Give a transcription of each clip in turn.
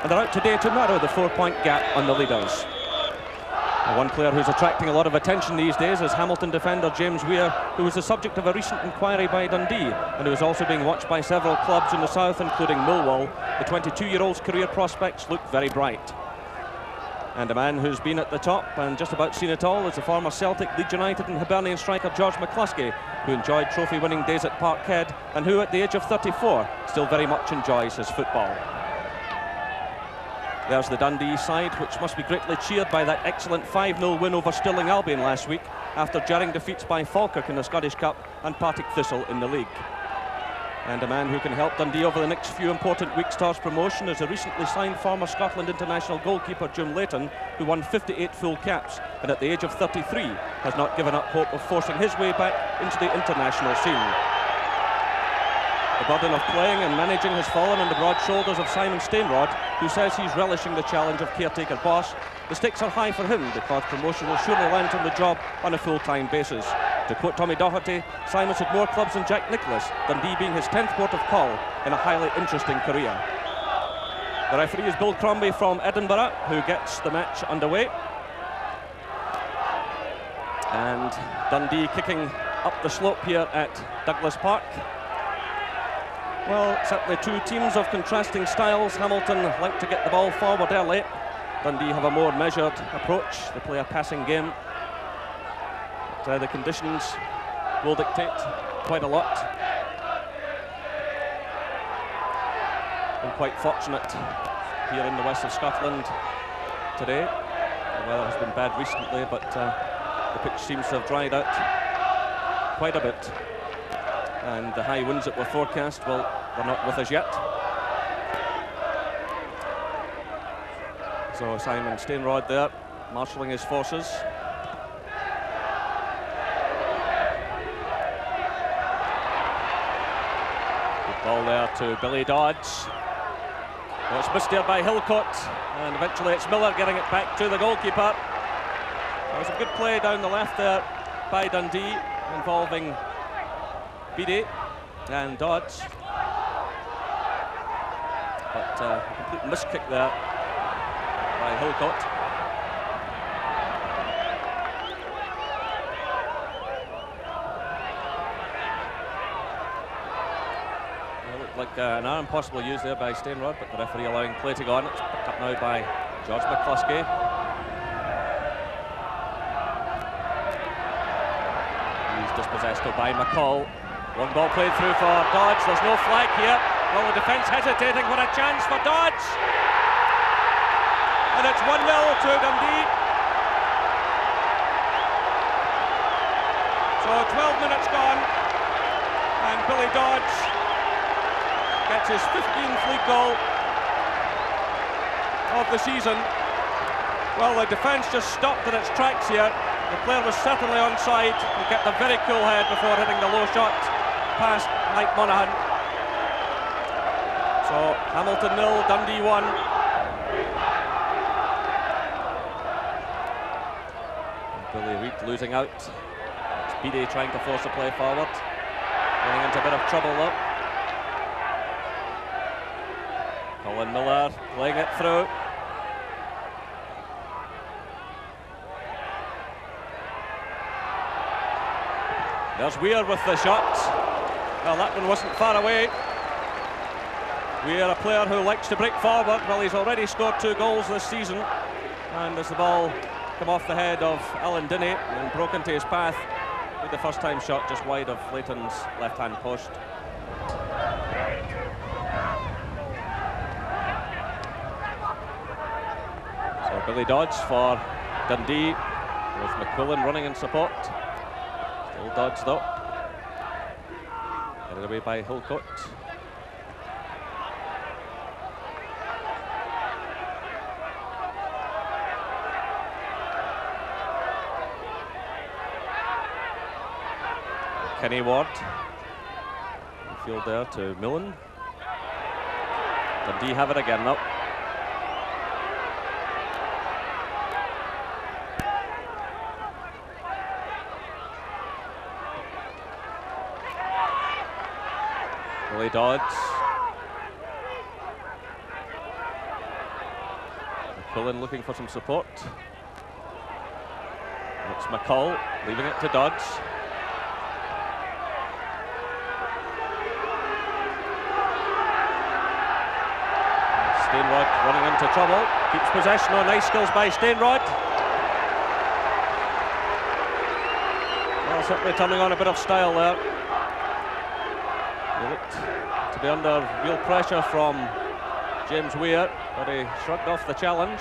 and they're out today to narrow the 4-point gap on the leaders. One player who's attracting a lot of attention these days is Hamilton defender James Weir, who was the subject of a recent inquiry by Dundee and who is also being watched by several clubs in the south, including Millwall. The 22-year-old's career prospects look very bright. And a man who's been at the top and just about seen it all is the former Celtic, Leeds United and Hibernian striker George McCluskey, who enjoyed trophy-winning days at Parkhead and who, at the age of 34, still very much enjoys his football. There's the Dundee side, which must be greatly cheered by that excellent 5-0 win over Stirling Albion last week, after jarring defeats by Falkirk in the Scottish Cup and Partick Thistle in the league. And a man who can help Dundee over the next few important weeks towards promotion is a recently signed former Scotland international goalkeeper Jim Leighton, who won 58 full caps and at the age of 33 has not given up hope of forcing his way back into the international scene. The burden of playing and managing has fallen on the broad shoulders of Simon Stainrod, who says he's relishing the challenge of caretaker boss. The stakes are high for him because promotion will surely land him the job on a full-time basis. To quote Tommy Doherty, Simon's had more clubs than Jack Nicklaus, Dundee being his 10th port of call in a highly interesting career. The referee is Bill Crombie from Edinburgh, who gets the match underway. And Dundee kicking up the slope here at Douglas Park. Well, certainly two teams of contrasting styles. Hamilton like to get the ball forward early. Dundee have a more measured approach. They play a passing game. But, the conditions will dictate quite a lot. Been quite fortunate here in the west of Scotland today. The weather has been bad recently, but the pitch seems to have dried out quite a bit. And the high winds that were forecast, well, they're not with us yet. So Simon Stainrod there, marshalling his forces. Good ball there to Billy Dodds. Well, it's missed here by Hillcoat, and eventually it's Miller getting it back to the goalkeeper. There was a good play down the left there by Dundee, involving Beattie and Dodds, but a complete miskick there by Hillcoat. It looked like an arm possibly used there by Stainrod, but the referee allowing play to go on. It's picked up now by George McCluskey. He's dispossessed by McCall. One ball played through for Dodds. There's no flag here. Well, the defence hesitating. What a chance for Dodds. And it's 1-0 to Dundee. So 12 minutes gone. And Billy Dodds gets his 15th league goal of the season. Well, the defence just stopped in its tracks here. The player was certainly onside. He kept a very cool head before hitting the low shot past Mike Monaghan. So Hamilton 0, Dundee 1. And Billy Reid losing out. It's Beattie trying to force the play forward. Running into a bit of trouble though. Colin Miller playing it through. There's Weir with the shot. Well, that one wasn't far away. Weir, a player who likes to break forward. Well, he's already scored 2 goals this season. And as the ball come off the head of Alan Dinney and broke into his path, with the first time shot just wide of Leighton's left-hand post. So Billy Dodds for Dundee, with McQuillan running in support. Still Dodds though. Carried away by Hillcoat. Kenny Ward. Field there to Millen. Dundee have it again now. Billy Dodds. McQuillan looking for some support. It's McCall leaving it to Dodds. Stainrod running into trouble. Keeps possession on. Nice skills by Stainrod. Well, certainly turning on a bit of style there. He looked to be under real pressure from James Weir, but he shrugged off the challenge.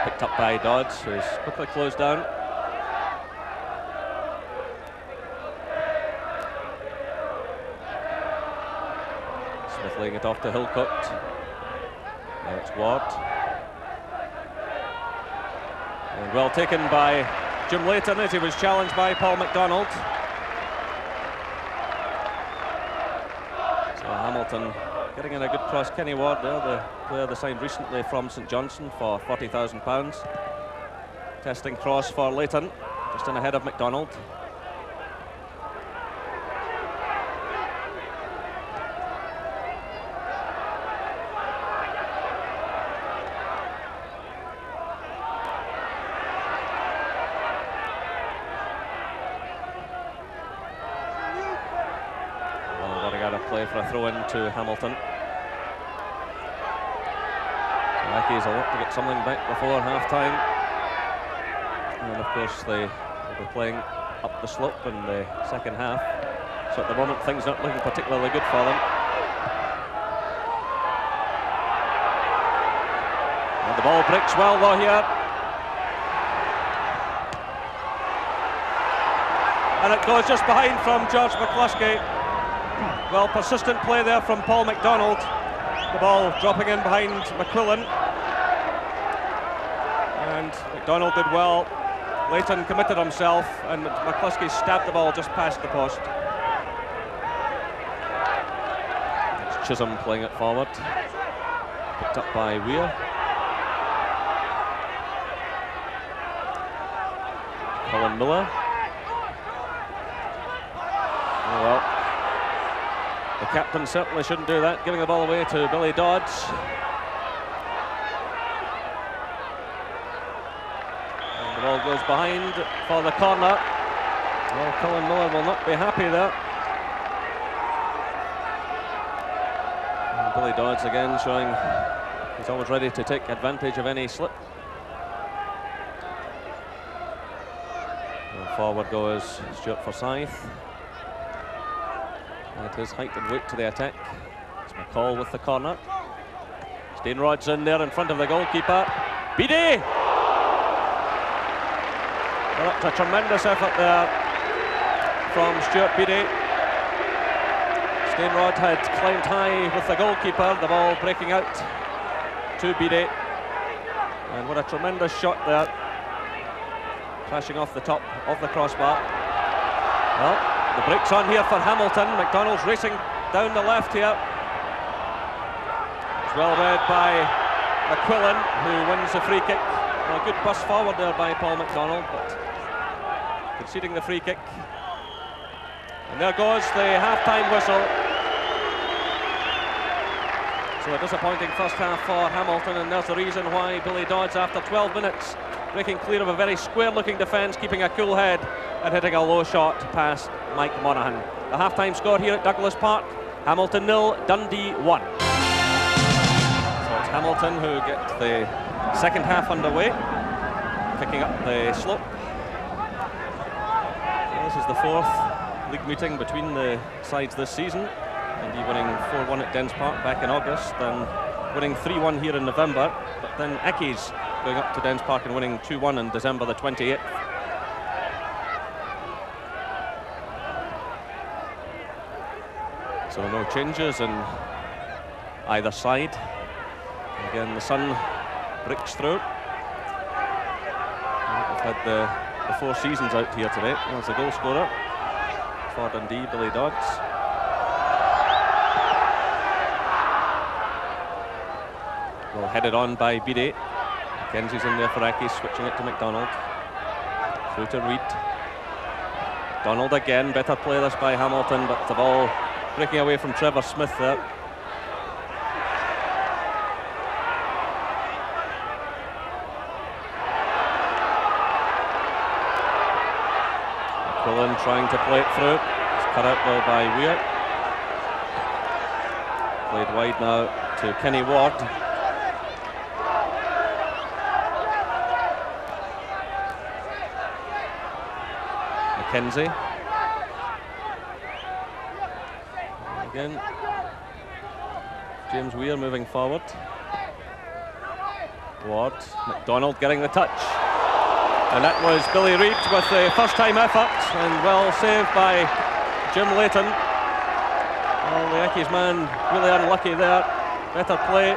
Picked up by Dodds, who's quickly closed down. Smith laying it off to Hillcoat. Now it's Ward. And well taken by Jim Leighton as he was challenged by Paul MacDonald. So Hamilton getting in a good cross. Kenny Ward there, the player they signed recently from St Johnstone for £40,000. Testing cross for Leighton, just in ahead of MacDonald. For a throw in to Hamilton. Mackey's a lot to get something back before half-time. And of course they will be playing up the slope in the second half. So at the moment things not looking particularly good for them. And the ball breaks well though here. And it goes just behind from George McCluskey. Well, persistent play there from Paul MacDonald. The ball dropping in behind McQuillan. And MacDonald did well. Leighton committed himself, and McCluskey stabbed the ball just past the post. It's Chisholm playing it forward. Picked up by Weir. Colin Miller. Oh well. The captain certainly shouldn't do that, giving the ball away to Billy Dodds. And the ball goes behind for the corner. Well, Colin Miller will not be happy there. And Billy Dodds again showing he's always ready to take advantage of any slip. And forward goes Stuart Forsyth. At his height and weight to the attack. It's McCall with the corner. Stainrod's in there in front of the goalkeeper. Beattie! Well, that's a tremendous effort there from Stuart Beattie. Stainrod had climbed high with the goalkeeper, the ball breaking out to Beattie. And what a tremendous shot there. Crashing off the top of the crossbar. Well, the break's on here for Hamilton. MacDonald's racing down the left here. It's well read by McQuillan, who wins the free kick. Well, a good bust forward there by Paul MacDonald, but conceding the free kick. And there goes the half-time whistle. So a disappointing first half for Hamilton, and there's the reason why Billy Dodds, after 12 minutes, breaking clear of a very square-looking defence, keeping a cool head and hitting a low shot past Mike Monaghan. The half-time score here at Douglas Park: Hamilton 0, Dundee 1. So it's Hamilton who get the second half underway, picking up the slope. This is the fourth league meeting between the sides this season. Dundee winning 4-1 at Dens Park back in August, then winning 3-1 here in November, but then Accies going up to Dens Park and winning 2-1 on December the 28th. So no changes in either side. Again, the sun breaks through. We've had the 4 seasons out here today. There's the goal scorer for Dundee, Billy Dodds. Well, headed on by Beattie. Mackenzie's in there for Aki, switching it to MacDonald. Through to Reid. MacDonald again, better play this by Hamilton, but the ball breaking away from Trevor Smith there. Quillen trying to play it through. It's cut out though by Weir. Played wide now to Kenny Ward. McKenzie. Again. James Weir moving forward. Ward. McDonald getting the touch. And that was Billy Reid with the first time effort, and well saved by Jim Leighton. Well, the Yankees man really unlucky there. Better play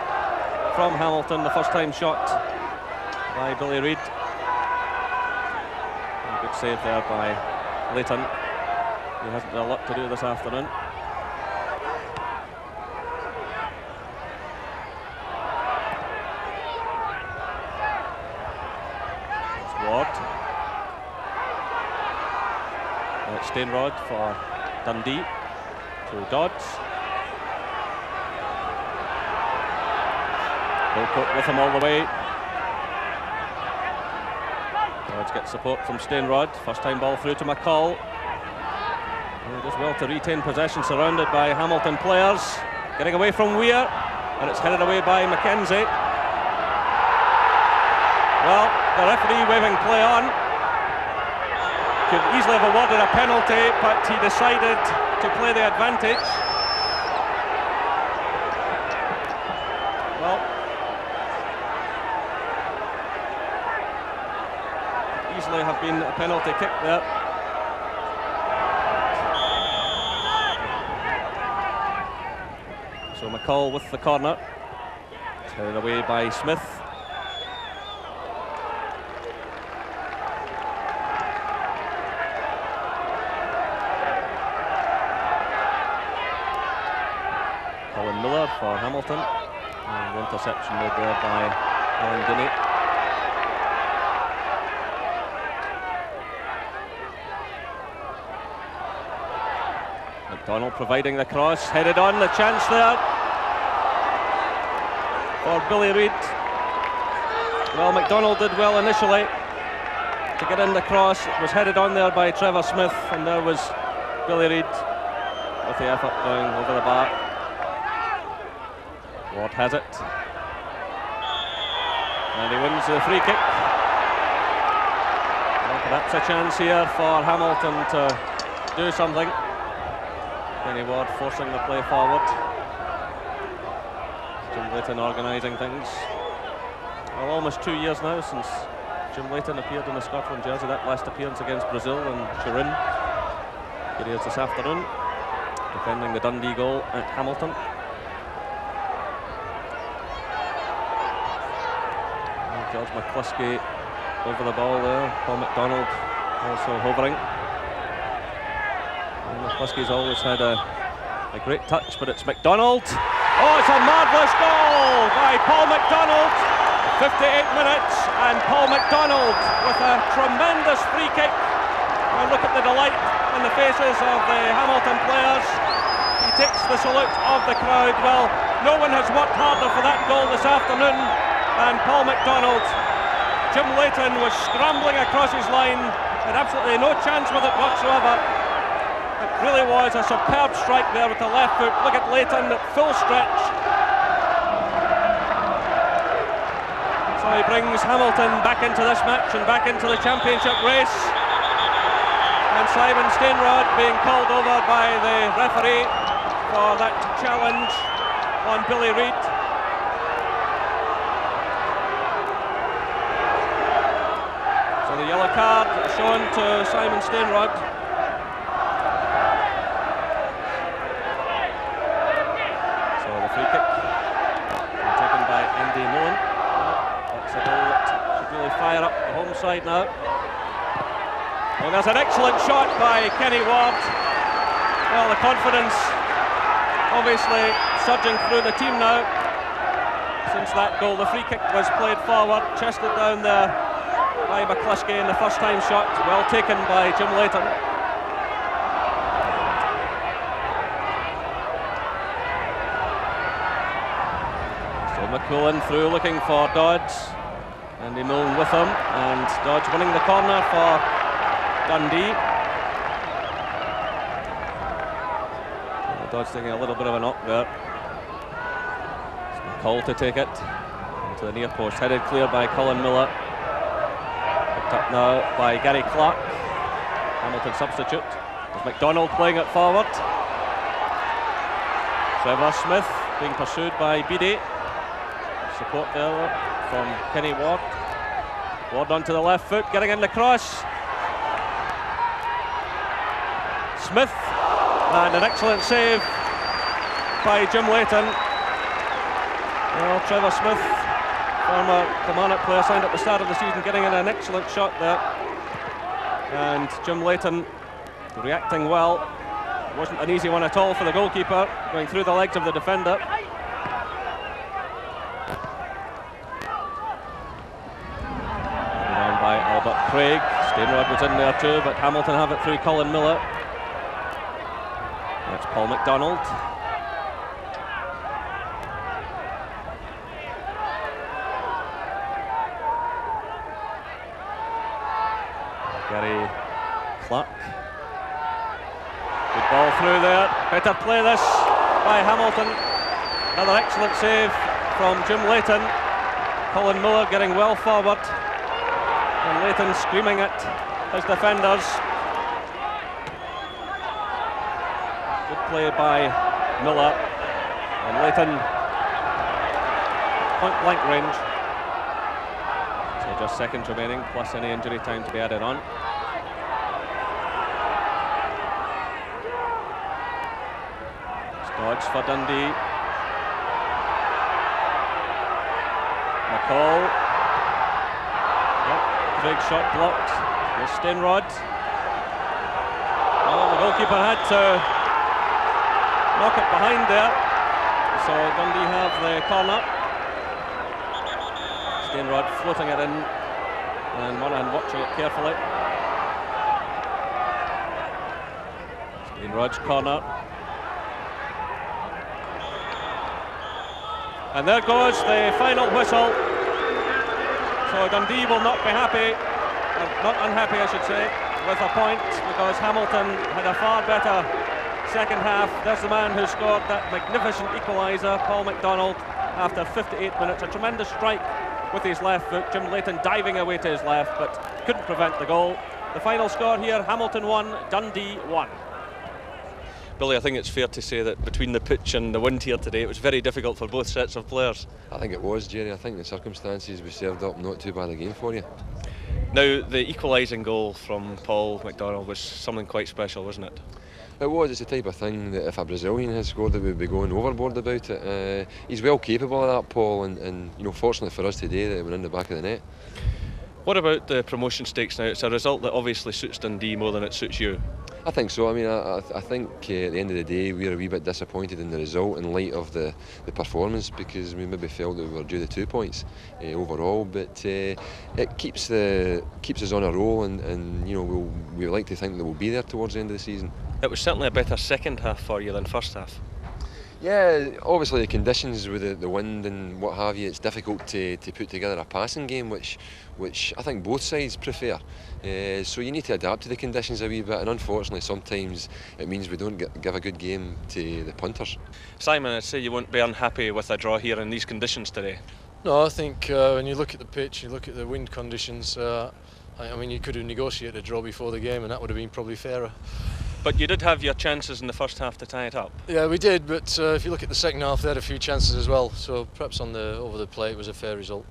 from Hamilton, the first time shot by Billy Reid. And a good save there by Leighton. He hasn't got a lot to do this afternoon. Stainrod for Dundee to Dodds. Wilcock with him all the way. Dodds gets support from Stainrod. First time ball through to McCall. And does well to retain possession, surrounded by Hamilton players. Getting away from Weir, and it's headed away by McKenzie. Well, the referee waving play on. Could easily have awarded a penalty, but he decided to play the advantage. Well, could easily have been a penalty kick there. So McCall with the corner, carried away by Smith. For Hamilton, and the interception made there by Alan Guinea. McDonald providing the cross, headed on, the chance there for Billy Reid. Well, McDonald did well initially to get in the cross. It was headed on there by Trevor Smith, and there was Billy Reid with the effort going over the bar. Ward has it, and he wins the free kick. Well, perhaps a chance here for Hamilton to do something. Kenny Ward forcing the play forward. Jim Leighton organising things. Well, almost 2 years now since Jim Leighton appeared in the Scotland jersey. That last appearance against Brazil in Turin. Here he is this afternoon, defending the Dundee goal at Hamilton. George McCluskey over the ball there. Paul McDonald also hovering. And McCluskey's always had a great touch, but it's McDonald. Oh, it's a marvellous goal by Paul McDonald. 58 minutes, and Paul McDonald with a tremendous free kick. And look at the delight in the faces of the Hamilton players. He takes the salute of the crowd. Well, no one has worked harder for that goal this afternoon. And Paul McDonald. Jim Leighton was scrambling across his line, had absolutely no chance with it whatsoever. It really was a superb strike there with the left foot. Look at Leighton at full stretch. So he brings Hamilton back into this match and back into the championship race. And Simon Stainrod being called over by the referee for that challenge on Billy Reid. The yellow card shown to Simon Stainrod. So the free kick taken by Andy Mullen. That's a goal that should really fire up the home side now. Well, there's an excellent shot by Kenny Ward. Well, the confidence obviously surging through the team now since that goal. The free kick was played forward, chested down there by McCluskey in the first time shot, well taken by Jim Leighton. McCullen through looking for Dodds. Andy Milne with him, and Dodds winning the corner for Dundee. Dodds taking a little bit of a knock there. It's McCall to take it into the near post, headed clear by Colin Miller. Picked up now by Gary Clark. Hamilton substitute. There's McDonald playing it forward. Trevor Smith being pursued by Beattie. Support there from Kenny Ward. Ward onto the left foot, getting in the cross. Smith, and an excellent save by Jim Leighton. Well, Trevor Smith, former Kilmarnock player, signed at the start of the season, getting in an excellent shot there. And Jim Leighton reacting well. It wasn't an easy one at all for the goalkeeper, going through the legs of the defender. By Albert Craig. Stainrod was in there too, but Hamilton have it through Colin Miller. That's Paul McDonald. Gary Clark. Good ball through there. Better play this by Hamilton. Another excellent save from Jim Leighton. Colin Miller getting well forward. And Leighton screaming at his defenders. Good play by Miller. And Leighton, point blank range. So just seconds remaining, plus any injury time to be added on. Dodds for Dundee. McCall. Big shot blocked. There's Stainrod. Well, the goalkeeper had to knock it behind there. So Dundee have the corner. Stainrod floating it in, and Monahan watching it carefully. Stainrod's corner. And there goes the final whistle. So Dundee will not be happy, not unhappy I should say, with a point, because Hamilton had a far better second half. There's the man who scored that magnificent equaliser, Paul McDonald, after 58 minutes. A tremendous strike with his left foot. Jim Leighton diving away to his left, but couldn't prevent the goal. The final score here, Hamilton 1, Dundee 1. Billy, I think it's fair to say that between the pitch and the wind here today, it was very difficult for both sets of players. I think it was, Jerry. I think the circumstances we served up not too bad a game for you. Now, the equalising goal from Paul McDonald was something quite special, wasn't it? It was. It's the type of thing that if a Brazilian had scored, it would be going overboard about it. He's well capable of that, Paul, and you know, fortunately for us today, that it went in the back of the net. What about the promotion stakes now? It's a result that obviously suits Dundee more than it suits you. I think so. I mean, I think at the end of the day, we're a wee bit disappointed in the result in light of the performance, because we maybe felt that we were due the 2 points overall. But it keeps us on a roll, and you know, we like to think that we'll be there towards the end of the season. It was certainly a better second half for you than first half. Yeah, obviously the conditions with the wind and what have you, it's difficult to put together a passing game, which I think both sides prefer. So you need to adapt to the conditions a wee bit, and unfortunately sometimes it means we don't give a good game to the punters. Simon, I'd say you won't be unhappy with a draw here in these conditions today. No, I think when you look at the pitch, you look at the wind conditions, I mean, you could have negotiated a draw before the game and that would have been probably fairer. But you did have your chances in the first half to tie it up. Yeah, we did, but if you look at the second half, they had a few chances as well, so perhaps over the play it was a fair result.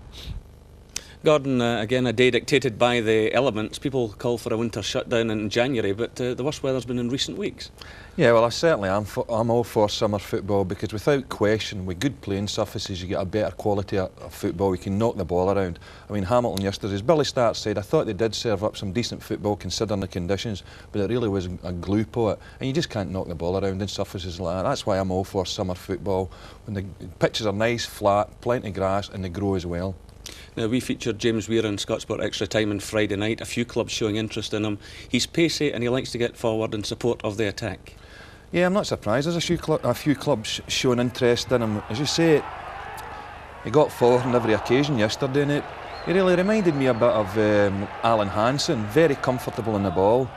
Gordon, again, a day dictated by the elements. People call for a winter shutdown in January, but the worst weather's been in recent weeks. Yeah, well, I certainly am. I'm all for summer football, because without question, with good playing surfaces, you get a better quality of football. You can knock the ball around. I mean, Hamilton yesterday, as Billy Stark said, I thought they did serve up some decent football considering the conditions, but it really was a glue pot, and you just can't knock the ball around in surfaces like that. That's why I'm all for summer football. When the pitches are nice, flat, plenty of grass, and they grow as well. Now, we featured James Weir in Scotsport Extra Time on Friday night, a few clubs showing interest in him. He's pacey and he likes to get forward in support of the attack. Yeah, I'm not surprised. There's a few clubs showing interest in him. As you say, He got forward on every occasion yesterday, and he really reminded me a bit of Alan Hansen. Very comfortable in the ball,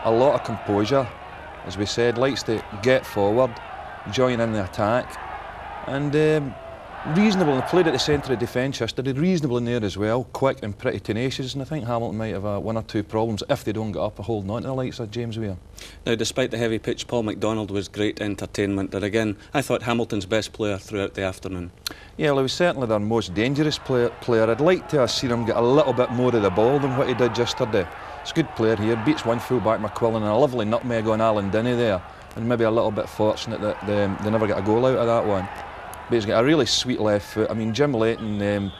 a lot of composure, as we said, likes to get forward, join in the attack, and reasonable. And played at the centre of defence yesterday, reasonable in there as well, quick and pretty tenacious. And I think Hamilton might have one or two problems if they don't get up holding on to the likes of James Weir. Now, despite the heavy pitch, Paul McDonald was great entertainment. And again, I thought Hamilton's best player throughout the afternoon. Yeah, well, he was certainly their most dangerous player. I'd like to have seen him get a little bit more of the ball than what he did yesterday. He's a good player here, beats one full-back McQuillan, and a lovely nutmeg on Alan Dundee there. And maybe a little bit fortunate that they never get a goal out of that one. But he's got a really sweet left foot. I mean, Jim Leighton,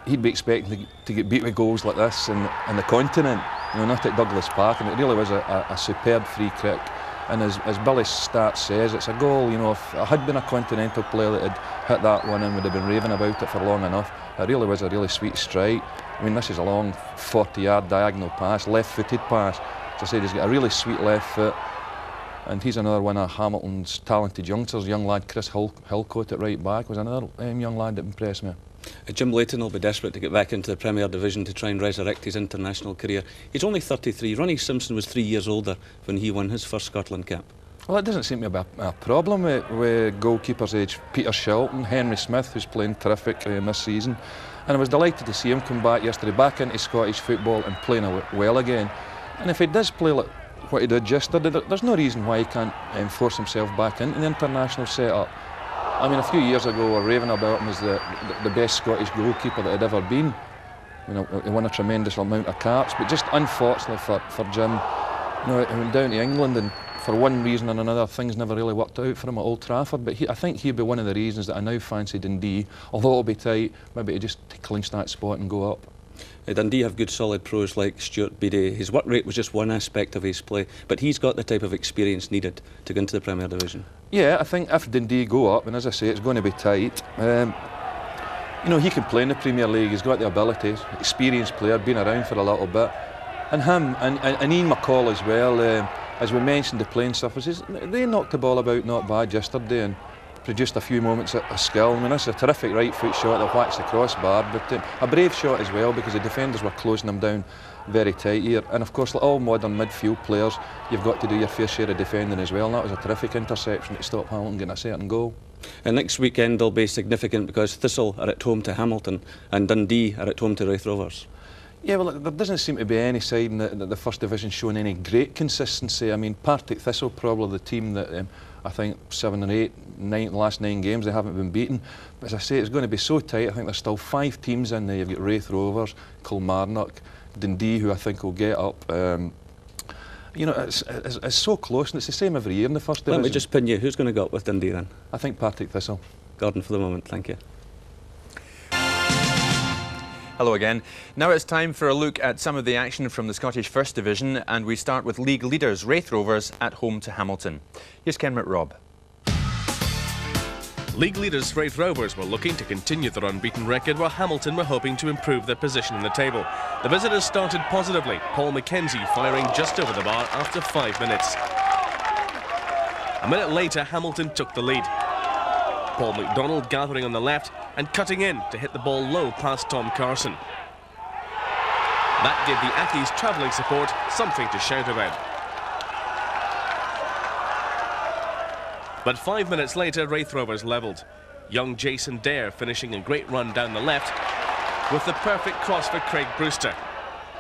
he'd be expecting to get beat with goals like this in the continent, not at Douglas Park, and it really was a superb free kick. And as Billy's stat says, it's a goal. If it had been a continental player that had hit that one and would have been raving about it for long enough, it really was a really sweet strike. I mean, this is a long 40-yard diagonal pass, left-footed pass. As I said, he's got a really sweet left foot. And he's another one of Hamilton's talented youngsters. Young lad Chris Hillcoat at right back was another young lad that impressed me. Jim Leighton will be desperate to get back into the Premier Division to try and resurrect his international career. He's only 33. Ronnie Simpson was 3 years older when he won his first Scotland cap. Well, it doesn't seem to be a problem with goalkeepers' age. Peter Shelton, Henry Smith, who's playing terrific this season. And I was delighted to see him come back yesterday, back into Scottish football and playing well again. And if he does play like what he did yesterday, there's no reason why he can't force himself back into the international setup. I mean, a few years ago we were raving about him as the best Scottish goalkeeper that had ever been. He won a tremendous amount of caps, but just unfortunately for Jim, he went down to England, and for one reason or another things never really worked out for him at Old Trafford. But I think he'd be one of the reasons that I now fancy Dundee, although it'll be tight, maybe to just clinch that spot and go up. Dundee have good solid pros like Stuart Beattie. His work rate was just one aspect of his play, but he's got the type of experience needed to go into the Premier Division. Yeah, I think if Dundee go up, and as I say, it's going to be tight, he can play in the Premier League. He's got the abilities, experienced player, been around for a little bit. And him and Ian McCall as well, as we mentioned, the playing surfaces, they knocked the ball about not bad yesterday and produced a few moments of skill. I mean, that's a terrific right foot shot that whacks the crossbar, but a brave shot as well, because the defenders were closing them down very tight here. And of course, like all modern midfield players, you've got to do your fair share of defending as well. And that was a terrific interception to stop Hamilton getting a certain goal. And next weekend will be significant because Thistle are at home to Hamilton and Dundee are at home to Raith Rovers. Yeah, well, there doesn't seem to be any side in the First Division showing any great consistency. I mean, Partick Thistle probably the team that I think 7 or 8, 9, the last 9 games they haven't been beaten. But as I say, it's going to be so tight. I think there's still 5 teams in there. You've got Raith Rovers, Kilmarnock, Dundee, who I think will get up. It's so close, and it's the same every year in the First Division. Let me just pin you. Who's going to go up with Dundee then? I think Partick Thistle. Gordon for the moment, thank you. Hello again. Now it's time for a look at some of the action from the Scottish First Division, and we start with league leaders Raith Rovers at home to Hamilton. Here's Ken McRobb. League leaders Raith Rovers were looking to continue their unbeaten record, while Hamilton were hoping to improve their position in the table. The visitors started positively, Paul Mackenzie firing just over the bar after 5 minutes. A minute later, Hamilton took the lead. Paul McDonald gathering on the left and cutting in to hit the ball low past Tom Carson. That gave the Accies travelling support something to shout about. But 5 minutes later, Raith Rovers levelled. Young Jason Dare finishing a great run down the left with the perfect cross for Craig Brewster,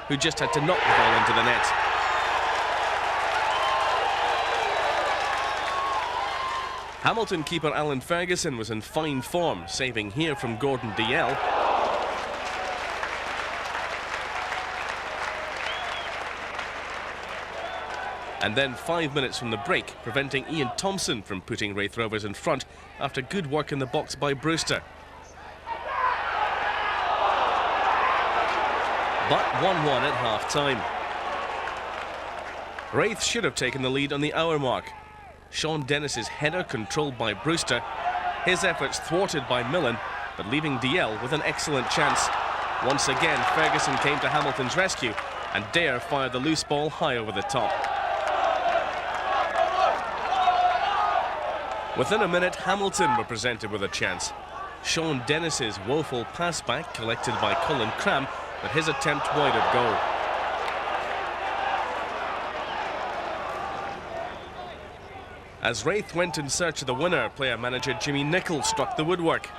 who just had to knock the ball into the net. Hamilton keeper Alan Ferguson was in fine form, saving here from Gordon DL. And then 5 minutes from the break, preventing Ian Thompson from putting Raith Rovers in front after good work in the box by Brewster. But 1-1 at half-time. Raith should have taken the lead on the hour mark. Sean Dennis's header controlled by Brewster, his efforts thwarted by Millen, but leaving DL with an excellent chance. Once again, Ferguson came to Hamilton's rescue, and Dare fired the loose ball high over the top. Within a minute, Hamilton were presented with a chance. Sean Dennis's woeful pass back collected by Colin Cram, but his attempt wide of goal. As Raith went in search of the winner, player-manager Jimmy Nicholl struck the woodwork.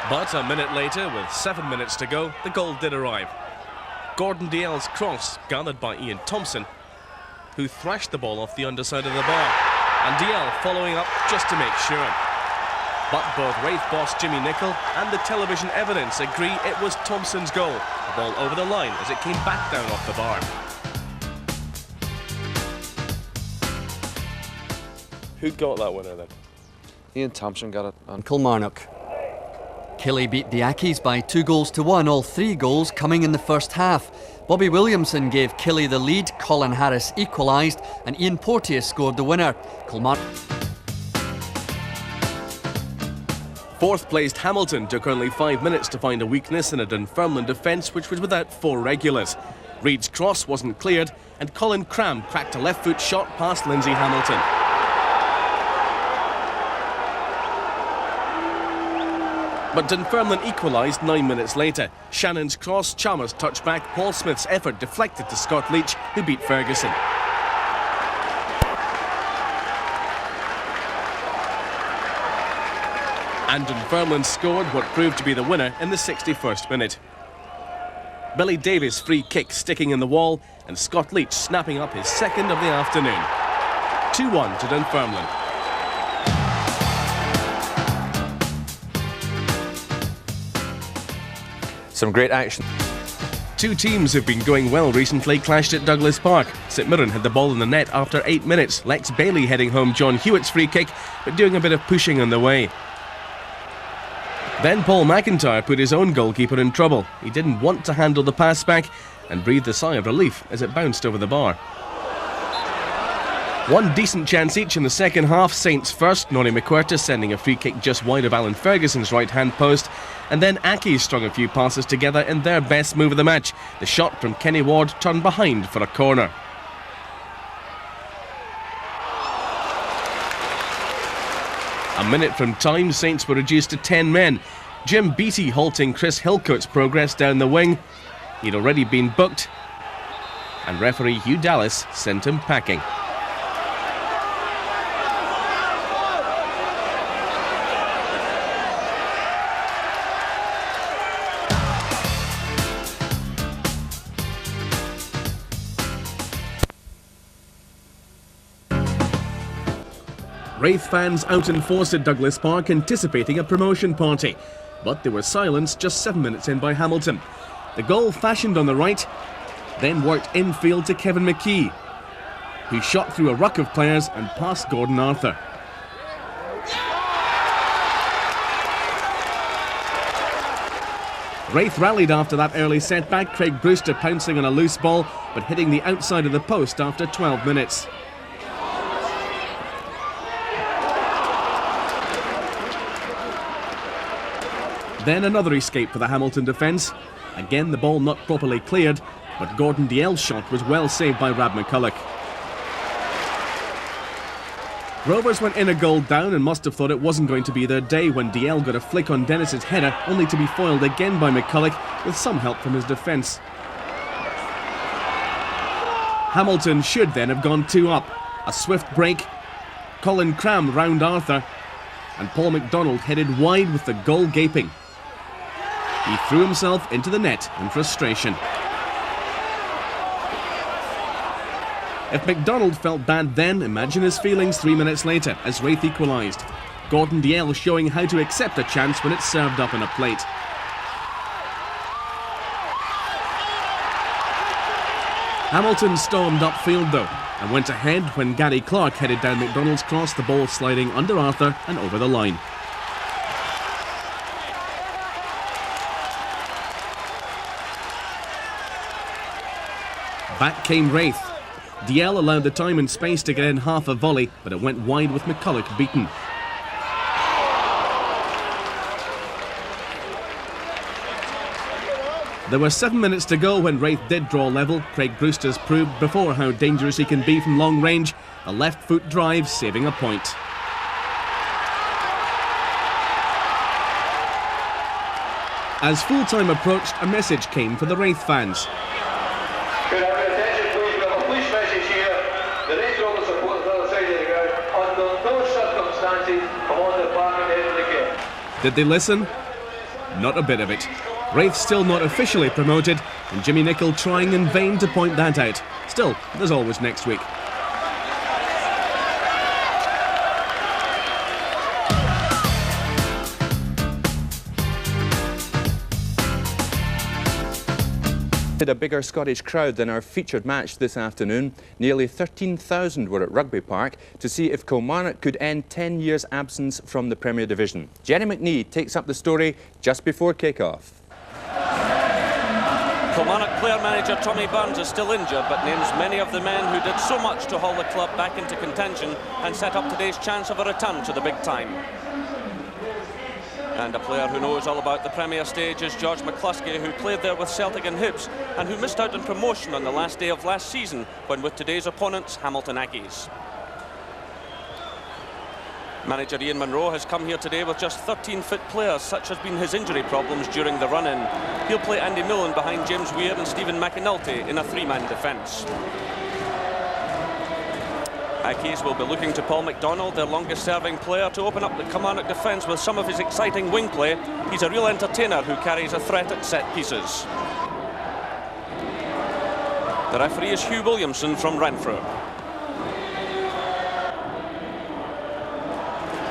But a minute later, with 7 minutes to go, the goal did arrive. Gordon Dalziel's cross, gathered by Ian Thompson, who thrashed the ball off the underside of the bar, and Dalziel following up just to make sure. But both Raith boss Jimmy Nicholl and the television evidence agree it was Thompson's goal. The ball over the line as it came back down off the bar. Who got that winner then? Ian Thompson got it. And Kilmarnock. Killie beat the Ackies by 2-1, all 3 goals coming in the first half. Bobby Williamson gave Killie the lead, Colin Harris equalised, and Ian Porteous scored the winner. Kilmarnock. Fourth-placed Hamilton took only 5 minutes to find a weakness in a Dunfermline defence which was without 4 regulars. Reid's cross wasn't cleared, and Colin Cram cracked a left-foot shot past Lindsay Hamilton. But Dunfermline equalised 9 minutes later. Shannon's cross, Chalmers' touchback, Paul Smith's effort deflected to Scott Leach, who beat Ferguson. And Dunfermline scored what proved to be the winner in the 61st minute. Billy Davies' free kick sticking in the wall, and Scott Leach snapping up his second of the afternoon. 2-1 to Dunfermline. Some great action. Two teams who've been going well recently clashed at Douglas Park. St Mirren had the ball in the net after 8 minutes. Lex Bailey heading home John Hewitt's free kick, but doing a bit of pushing on the way. Then Paul McIntyre put his own goalkeeper in trouble. He didn't want to handle the pass back and breathed a sigh of relief as it bounced over the bar. One decent chance each in the second half. Saints first, Nonny McQuirter sending a free kick just wide of Alan Ferguson's right-hand post. And then Ackies strung a few passes together in their best move of the match. The shot from Kenny Ward turned behind for a corner. A minute from time, Saints were reduced to 10 men. Jim Beattie halting Chris Hillcoat's progress down the wing. He'd already been booked, and referee Hugh Dallas sent him packing. Raith fans out in force at Douglas Park anticipating a promotion party, but there was silence just 7 minutes in by Hamilton. The goal fashioned on the right, then worked infield to Kevin McKee, who shot through a ruck of players and past Gordon Arthur. Raith rallied after that early setback, Craig Brewster pouncing on a loose ball, but hitting the outside of the post after 12 minutes. Then another escape for the Hamilton defence. Again, the ball not properly cleared, but Gordon Dalziel's shot was well saved by Rab McCulloch. Rovers went in a goal down and must have thought it wasn't going to be their day when Dalziel got a flick on Dennis's header, only to be foiled again by McCulloch with some help from his defence. Hamilton should then have gone 2 up. A swift break, Colin Cram round Arthur, and Paul MacDonald headed wide with the goal gaping. He threw himself into the net in frustration. If MacDonald felt bad then, imagine his feelings 3 minutes later as Raith equalised. Gordon Dalziel showing how to accept a chance when it's served up on a plate. Hamilton stormed upfield though, and went ahead when Gary Clark headed down MacDonald's cross, the ball sliding under Arthur and over the line. Back came Raith. Dalziel allowed the time and space to get in half a volley, but it went wide with McCulloch beaten. There were 7 minutes to go when Raith did draw level. Craig Brewster's proved before how dangerous he can be from long range. A left foot drive saving a point. As full-time approached, a message came for the Wraith fans. Could I have your attention, please? We have a police message here. The Wraith Rovers supporters on the other side of the ground. Under no circumstances come on the park at the end of the game. Did they listen? Not a bit of it. Wraith still not officially promoted, and Jimmy Nicholl trying in vain to point that out. Still, there's always next week. A bigger Scottish crowd than our featured match this afternoon. Nearly 13,000 were at Rugby Park to see if Kilmarnock could end 10 years' absence from the Premier Division. Jenny McNee takes up the story just before kick-off. Kilmarnock player-manager Tommy Burns is still injured, but names many of the men who did so much to haul the club back into contention and set up today's chance of a return to the big time. And a player who knows all about the Premier stage is George McCluskey, who played there with Celtic and Hibs and who missed out on promotion on the last day of last season when with today's opponents, Hamilton Accies. Manager Ian Munro has come here today with just 13 fit players. Such has been his injury problems during the run-in. He'll play Andy Millen behind James Weir and Stephen McAnulty in a three-man defence. Accies will be looking to Paul McDonald, their longest-serving player, to open up the Kilmarnock defence with some of his exciting wing play. He's a real entertainer who carries a threat at set pieces. The referee is Hugh Williamson from Renfrew.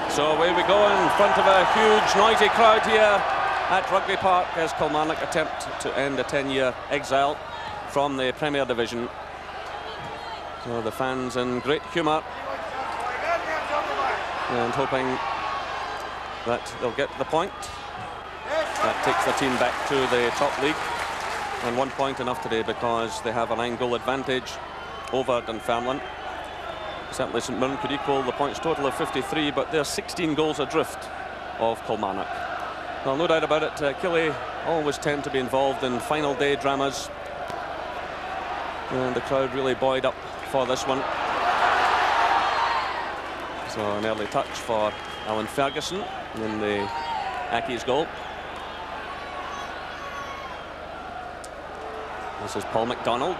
So away we go in front of a huge, noisy crowd here at Rugby Park as Kilmarnock attempt to end a 10-year exile from the Premier Division. So the fans in great humour and hoping that they'll get the point. That takes the team back to the top league, and 1 point enough today because they have a 9-goal advantage over Dunfermline. Certainly St Mirren could equal the points total of 53, but they're 16 goals adrift of Kilmarnock. Well, no doubt about it, Killie always tend to be involved in final day dramas, and the crowd really buoyed up for this one. So an early touch for Alan Ferguson in the Accies goal. This is Paul McDonald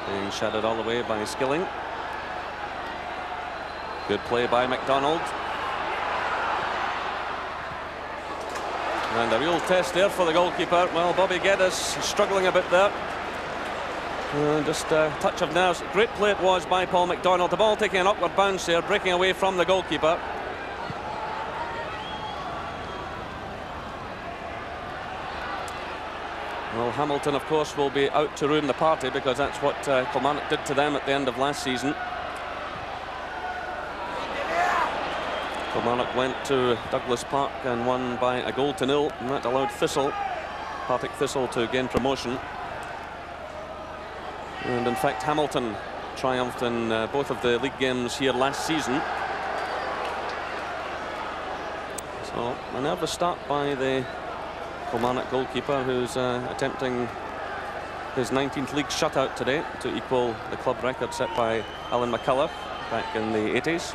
being shadowed all the way by Skilling. Good play by McDonald. And a real test there for the goalkeeper. Well, Bobby Geddes struggling a bit there. Just a touch of nerves. Great play it was by Paul McDonald. The ball taking an awkward bounce there, breaking away from the goalkeeper. Well, Hamilton, of course, will be out to ruin the party because that's what Kilmarnock did to them at the end of last season. Kilmarnock went to Douglas Park and won by a 1-0, and that allowed Partick Thistle, to gain promotion. And in fact, Hamilton triumphed in both of the league games here last season. So a nervous start by the Kilmarnock goalkeeper, who's attempting his 19th league shutout today to equal the club record set by Alan McCullough back in the 80s.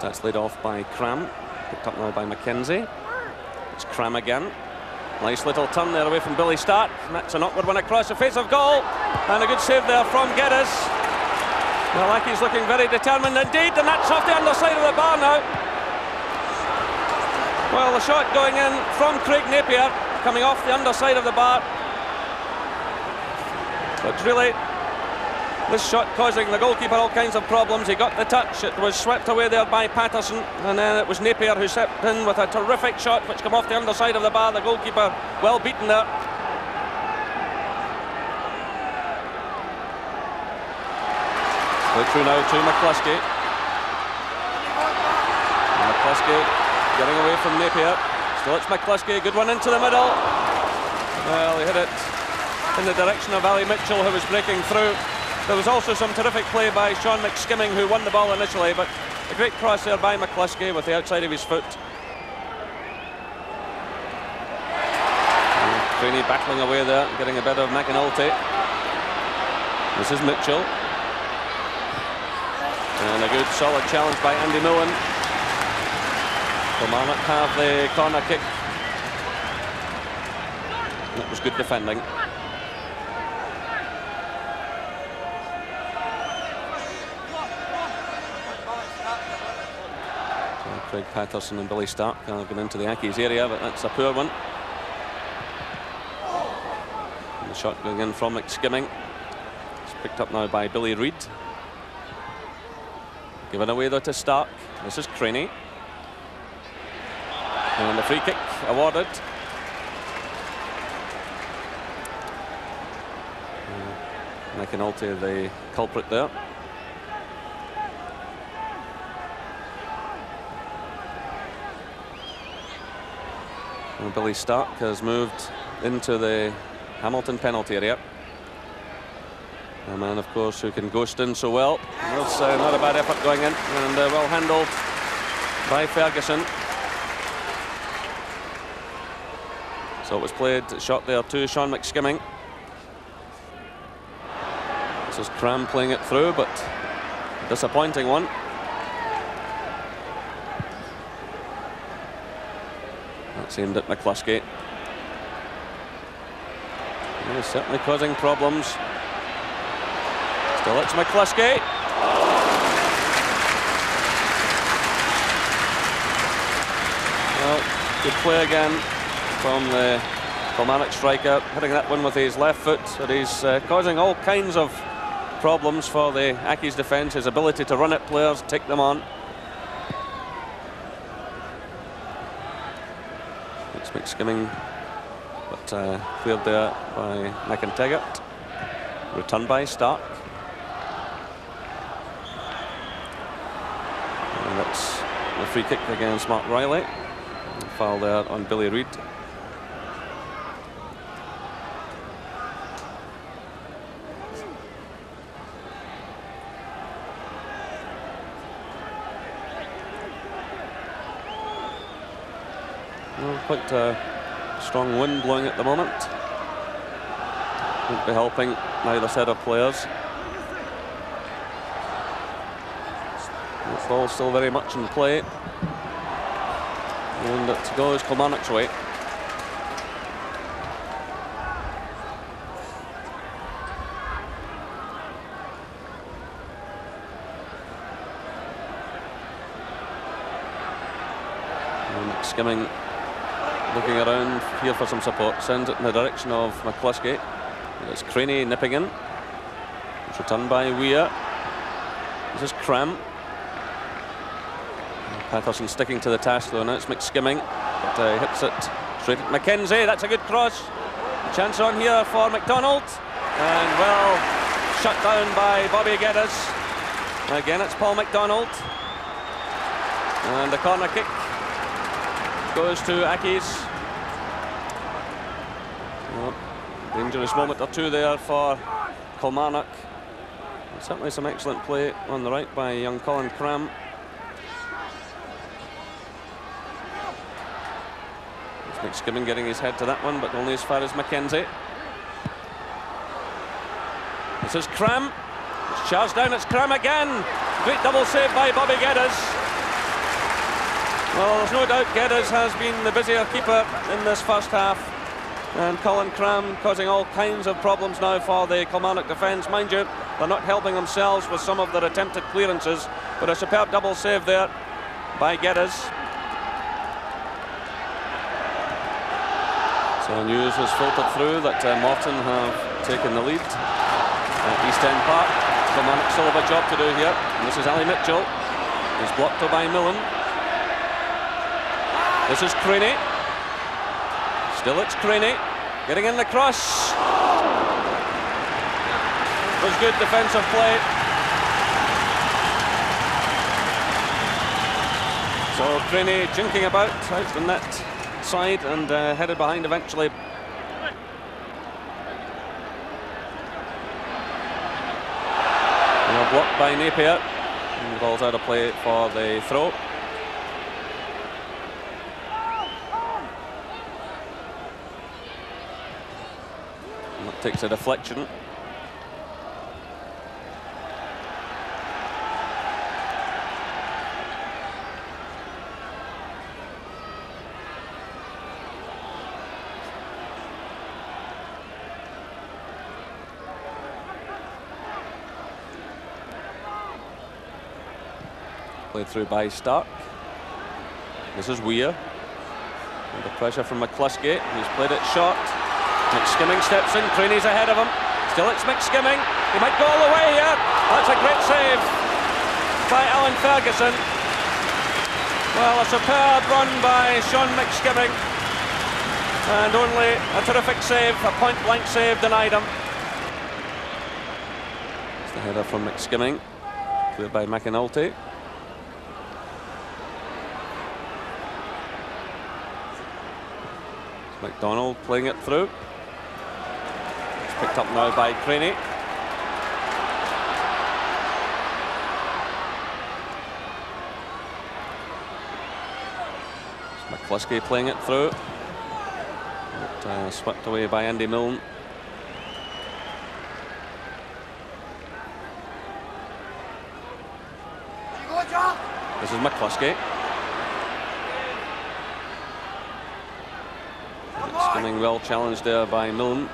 That's laid off by Cram, picked up now by Mackenzie. It's Cram again. Nice little turn there away from Billy Stark. That's an awkward one across the face of goal. And a good save there from Geddes. Well, Accies looking very determined indeed, and that's off the underside of the bar now. Well, the shot going in from Craig Napier, coming off the underside of the bar. But really, this shot causing the goalkeeper all kinds of problems. He got the touch, it was swept away there by Patterson, and then it was Napier who stepped in with a terrific shot which came off the underside of the bar. The goalkeeper well beaten there. Play through now to McCluskey. McCluskey getting away from Napier. Still it's McCluskey, good one into the middle. Well, he hit it in the direction of Ali Mitchell, who was breaking through. There was also some terrific play by Sean McSkimming, who won the ball initially, but a great cross there by McCluskey with the outside of his foot. Craney battling away there, getting a bit of McAnulty. This is Mitchell. And a good solid challenge by Andy Millen. Kilmarnock have the corner kick it was good defending. So Craig Patterson and Billy Stark are going into the Accies area, but that's a poor one. And the shot going in from McSkimming. It's picked up now by Billy Reid. Given away though to Stark. This is Craney. And the free kick awarded. McAnulty, the culprit there. And Billy Stark has moved into the Hamilton penalty area. A man, of course, who can ghost in so well. That's not a bad effort going in, and well handled by Ferguson. So it was played, shot there to Sean McSkimming. This is Cram playing it through, but a disappointing one. That's aimed at McCluskey. He's certainly causing problems. Still it's McCluskey. Well, good play again from the Kilmarnock striker, hitting that one with his left foot, but he's causing all kinds of problems for the Accies defence. His ability to run at players, take them on. It's McSkimming, but cleared there by McIntyre. Returned by Stark. And that's the free kick against Mark Riley. Foul there on Billy Reid. Well, quite a strong wind blowing at the moment. Won't be helping neither set of players. The ball still very much in play. And it goes Kilmarnock's way. And Skimming looking around here for some support, sends it in the direction of McCluskey. It's Craney nipping in. It's returned by Weir. This is Cram. Patterson sticking to the task though. Now it's McSkimming, but hits it straight at Mackenzie. That's a good cross. Chance on here for McDonald, and well shut down by Bobby Geddes. Again it's Paul McDonald, and the corner kick goes to Accies. Well, dangerous moment or two there for Kilmarnock. And certainly some excellent play on the right by young Colin Cram. McSkimming getting his head to that one, but only as far as Mackenzie. This is Cram. It's charged down, it's Cram again. Great double save by Bobby Geddes. Well, there's no doubt Geddes has been the busier keeper in this first half. And Colin Cram causing all kinds of problems now for the Kilmarnock defence. Mind you, they're not helping themselves with some of their attempted clearances, but a superb double save there by Geddes. So news has filtered through that Morton have taken the lead at East End Park. Kilmarnock still have a job to do here. And this is Ali Mitchell. He's blocked by Millen. This is Craney. Still it's Craney. Getting in the cross. It was good defensive play. So Craney jinking about out the net side and headed behind eventually. Blocked by Napier. And the ball's out of play for the throw. And that takes a deflection. Played through by Stark. This is Weir. Under pressure from McCluskey. He's played it short. McSkimming steps in. Craney's ahead of him. Still it's McSkimming. He might go all the way here. That's a great save by Alan Ferguson. Well, a superb run by Sean McSkimming. And only a terrific save, a point-blank save denied him. It's the header from McSkimming. Cleared by McAnulty. McDonald playing it through. It's picked up now by Craney. It's McCluskey playing it through. But, swept away by Andy Milne. This is McCluskey. Skimming well challenged there by Milne.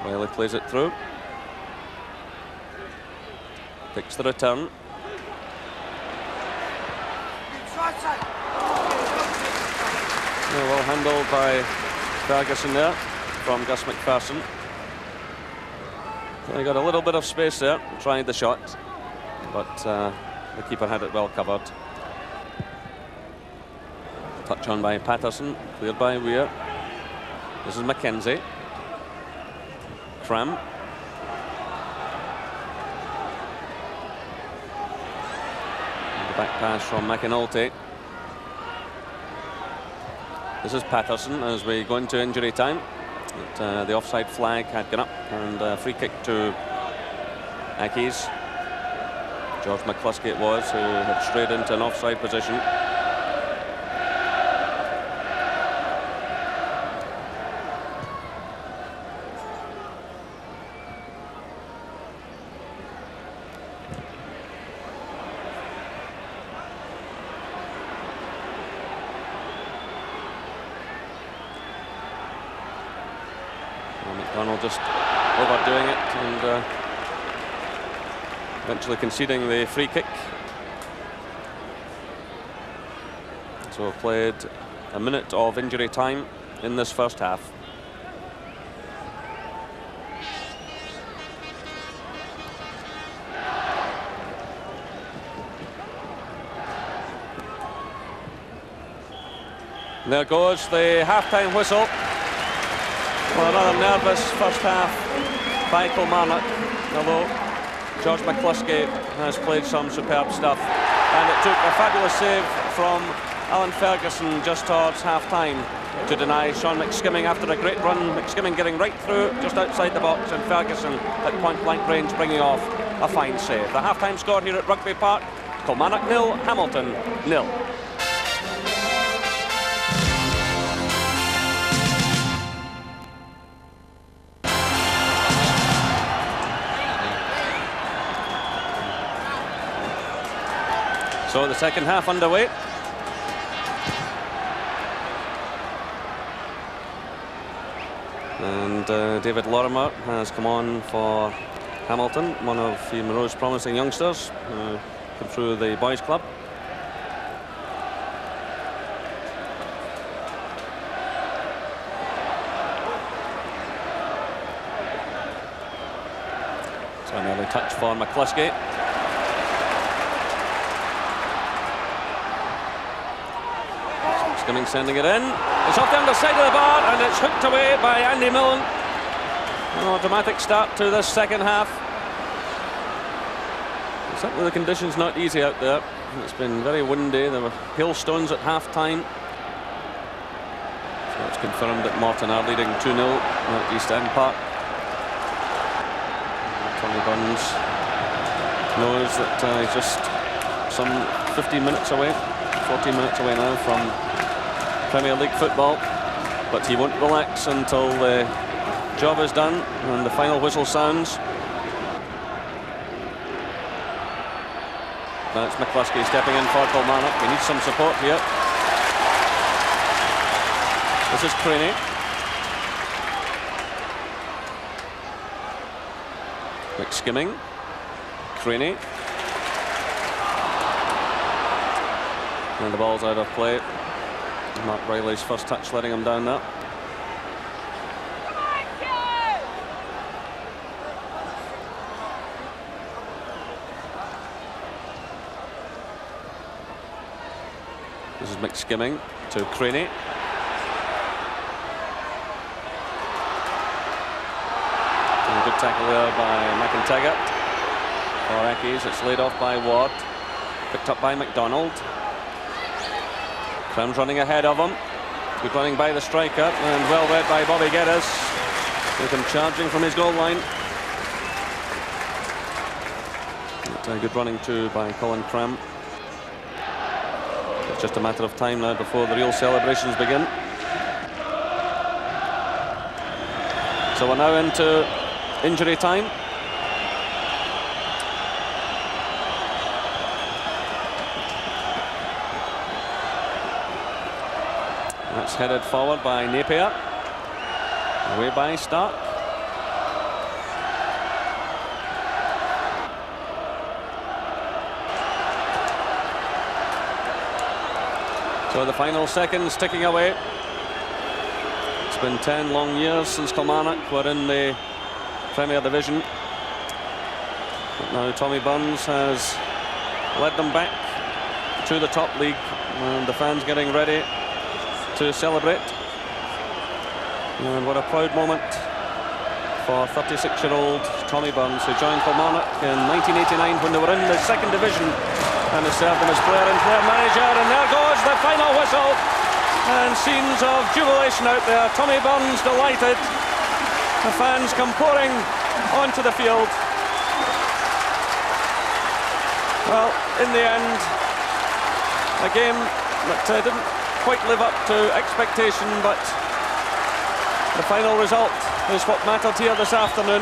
Wiley plays it through. Picks the return. Well handled by Ferguson there from Gus McPherson. So he got a little bit of space there, tried the shot, but the keeper had it well covered. Touch on by Patterson, cleared by Weir. This is Mackenzie. Cram. And the back pass from McAnulty. This is Patterson as we go into injury time. But, the offside flag had gone up, and free kick to Accies. George McCluskey it was, who had strayed into an offside position. McDonald just overdoing it and eventually conceding the free kick. So played a minute of injury time in this first half. There goes the half-time whistle. Well, a rather nervous first half by Kilmarnock, although George McCluskey has played some superb stuff. And it took a fabulous save from Alan Ferguson just towards half-time to deny Sean McSkimming after a great run. McSkimming getting right through just outside the box, and Ferguson at point-blank range bringing off a fine save. The half-time score here at Rugby Park, Kilmarnock 0, Hamilton 0. So the second half underway. And David Lorimer has come on for Hamilton, one of the most promising youngsters who come through the boys' club. So an early touch for McCluskey. Skimming sending it in. It's off the underside of the bar and it's hooked away by Andy Milne. Oh, dramatic start to this second half. Certainly the conditions not easy out there. It's been very windy. There were hailstones at half-time. So it's confirmed that Morton are leading 2-0 at East End Park. Tommy Burns knows that he's just some 15 minutes away, 14 minutes away now from Premier League football, but he won't relax until the job is done and the final whistle sounds. That's McCluskey stepping in for Kilmarnock. He needs some support here. This is Craney. McSkimming. Craney. And the ball's out of play. Mark Riley's first touch letting him down there. This is McSkimming to Craney. And a good tackle there by McIntyre. For Ackies, it's laid off by Ward. Picked up by McDonald. Cram's running ahead of him. Good running by the striker, and well read by Bobby Geddes, with him charging from his goal line. Good running too by Colin Cram. It's just a matter of time now before the real celebrations begin. So we're now into injury time. That's headed forward by Napier. Away by Stark. So the final seconds ticking away. It's been 10 long years since Kilmarnock were in the Premier Division. But now Tommy Burns has led them back to the top league, and the fans getting ready to celebrate. And what a proud moment for 36-year-old Tommy Burns, who joined Kilmarnock in 1989 when they were in the second division, and has served them as player and player manager. And there goes the final whistle, and scenes of jubilation out there. Tommy Burns delighted. The fans come pouring onto the field. Well, in the end, a game that didn't quite live up to expectation, but the final result is what mattered here this afternoon.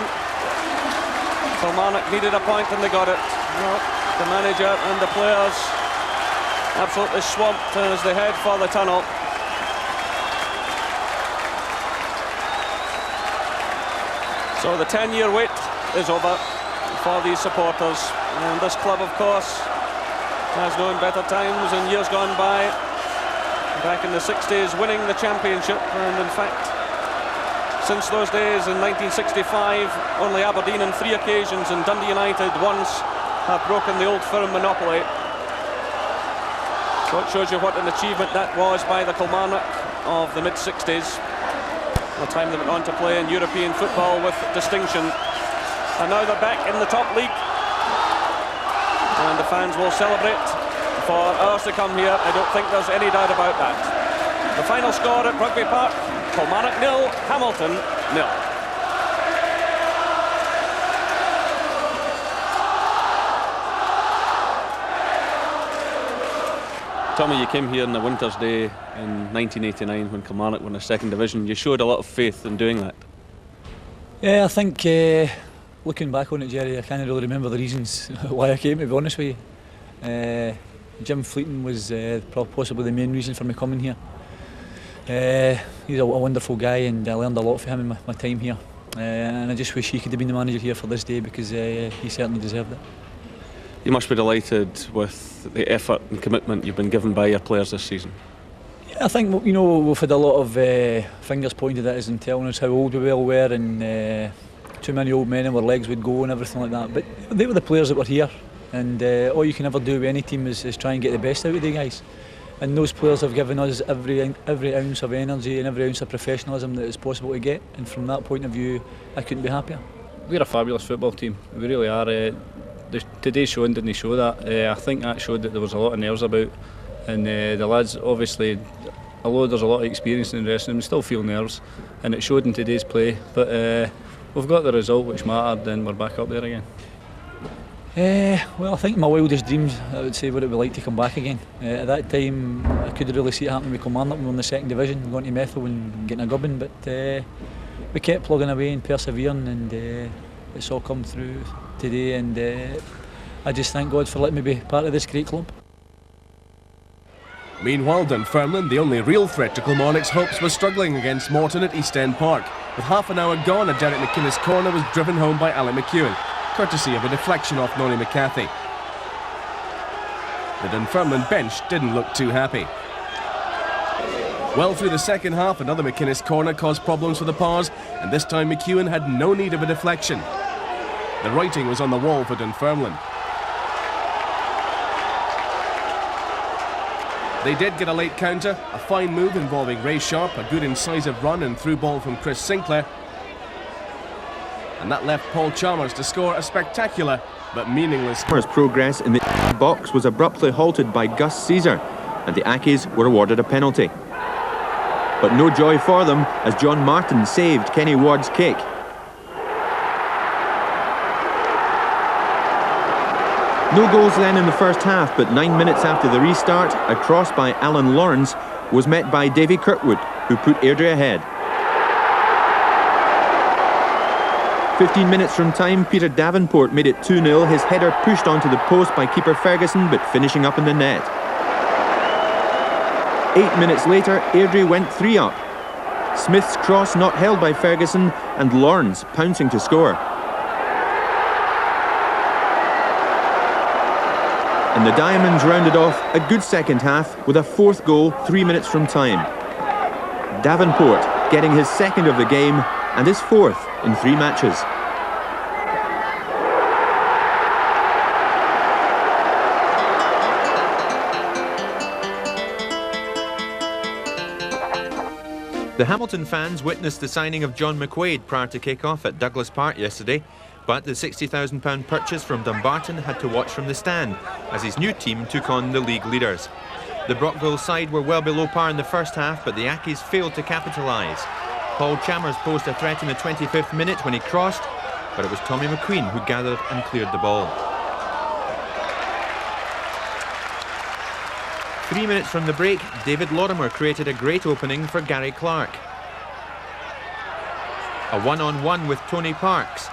Kilmarnock needed a point and they got it. Well, the manager and the players absolutely swamped as they head for the tunnel. So the 10-year wait is over for these supporters, and this club, of course, has known better times in years gone by. Back in the 60s, winning the championship, and in fact, since those days in 1965, only Aberdeen on 3 occasions and Dundee United once have broken the old firm monopoly. So it shows you what an achievement that was by the Kilmarnock of the mid-60s, a time they went on to play in European football with distinction. And now they're back in the top league, and the fans will celebrate for hours to come here. I don't think there's any doubt about that. The final score at Rugby Park: Kilmarnock 0, Hamilton 0. Tommy, you came here on a winter's day in 1989 when Kilmarnock were in the second division. You showed a lot of faith in doing that. Yeah, I think looking back on it, Jerry, I can't really remember the reasons why I came, to be honest with you. Jim Fleeton was possibly the main reason for me coming here. He's a wonderful guy, and I learned a lot from him in my time here. And I just wish he could have been the manager here for this day, because he certainly deserved it. You must be delighted with the effort and commitment you've been given by your players this season. Yeah, I think, you know, we've had a lot of fingers pointed at us and telling us how old we all were, and too many old men and our legs would go and everything like that. But they were the players that were here, and all you can ever do with any team is try and get the best out of the guys. And those players have given us every ounce of energy and every ounce of professionalism that is possible to get. And from that point of view, I couldn't be happier. We're a fabulous football team. We really are. Today's showing didn't show that. I think that showed that there was a lot of nerves about, and the lads, obviously, although there's a lot of experience in the wrestling, we still feel nerves, and it showed in today's play. But we've got the result which mattered, and we're back up there again. Well, I think my wildest dreams, I would say, what it would be like to come back again. At that time, I couldn't really see it happening with Kilmarnock. We were in the second division, going to Methil and getting a gubbin, but we kept plugging away and persevering, and it's all come through today, and I just thank God for letting me be part of this great club. Meanwhile, Dunfermline, the only real threat to Kilmarnock's hopes, was struggling against Morton at East End Park. With half an hour gone, a Derek McInnes corner was driven home by Ali McEwen, courtesy of a deflection off Noni McCarthy. The Dunfermline bench didn't look too happy. Well through the second half, another McInnes corner caused problems for the Pars, and this time McEwen had no need of a deflection. The writing was on the wall for Dunfermline. They did get a late counter, a fine move involving Ray Sharp, a good incisive run and through ball from Chris Sinclair. And that left Paul Chalmers to score a spectacular but meaningless. Chalmers' progress in the box was abruptly halted by Gus Caesar, and the Ackies were awarded a penalty. But no joy for them as John Martin saved Kenny Ward's kick. No goals then in the first half, but 9 minutes after the restart, a cross by Alan Lawrence was met by Davy Kirkwood, who put Airdrie ahead. 15 minutes from time, Peter Davenport made it 2-0, his header pushed onto the post by keeper Ferguson, but finishing up in the net. 8 minutes later, Airdrie went 3 up. Smith's cross not held by Ferguson, and Lawrence pouncing to score. And the Diamonds rounded off a good second half with a 4th goal 3 minutes from time. Davenport getting his 2nd of the game and his 4th in 3 matches. The Hamilton fans witnessed the signing of John McQuaid prior to kick-off at Douglas Park yesterday, but the £60,000 purchase from Dumbarton had to watch from the stand as his new team took on the league leaders. The Brockville side were well below par in the first half, but the Ackies failed to capitalise. Paul Chalmers posed a threat in the 25th minute when he crossed, but it was Tommy McQueen who gathered and cleared the ball. 3 minutes from the break, David Lorimer created a great opening for Gary Clark. A one-on-one with Tony Parks.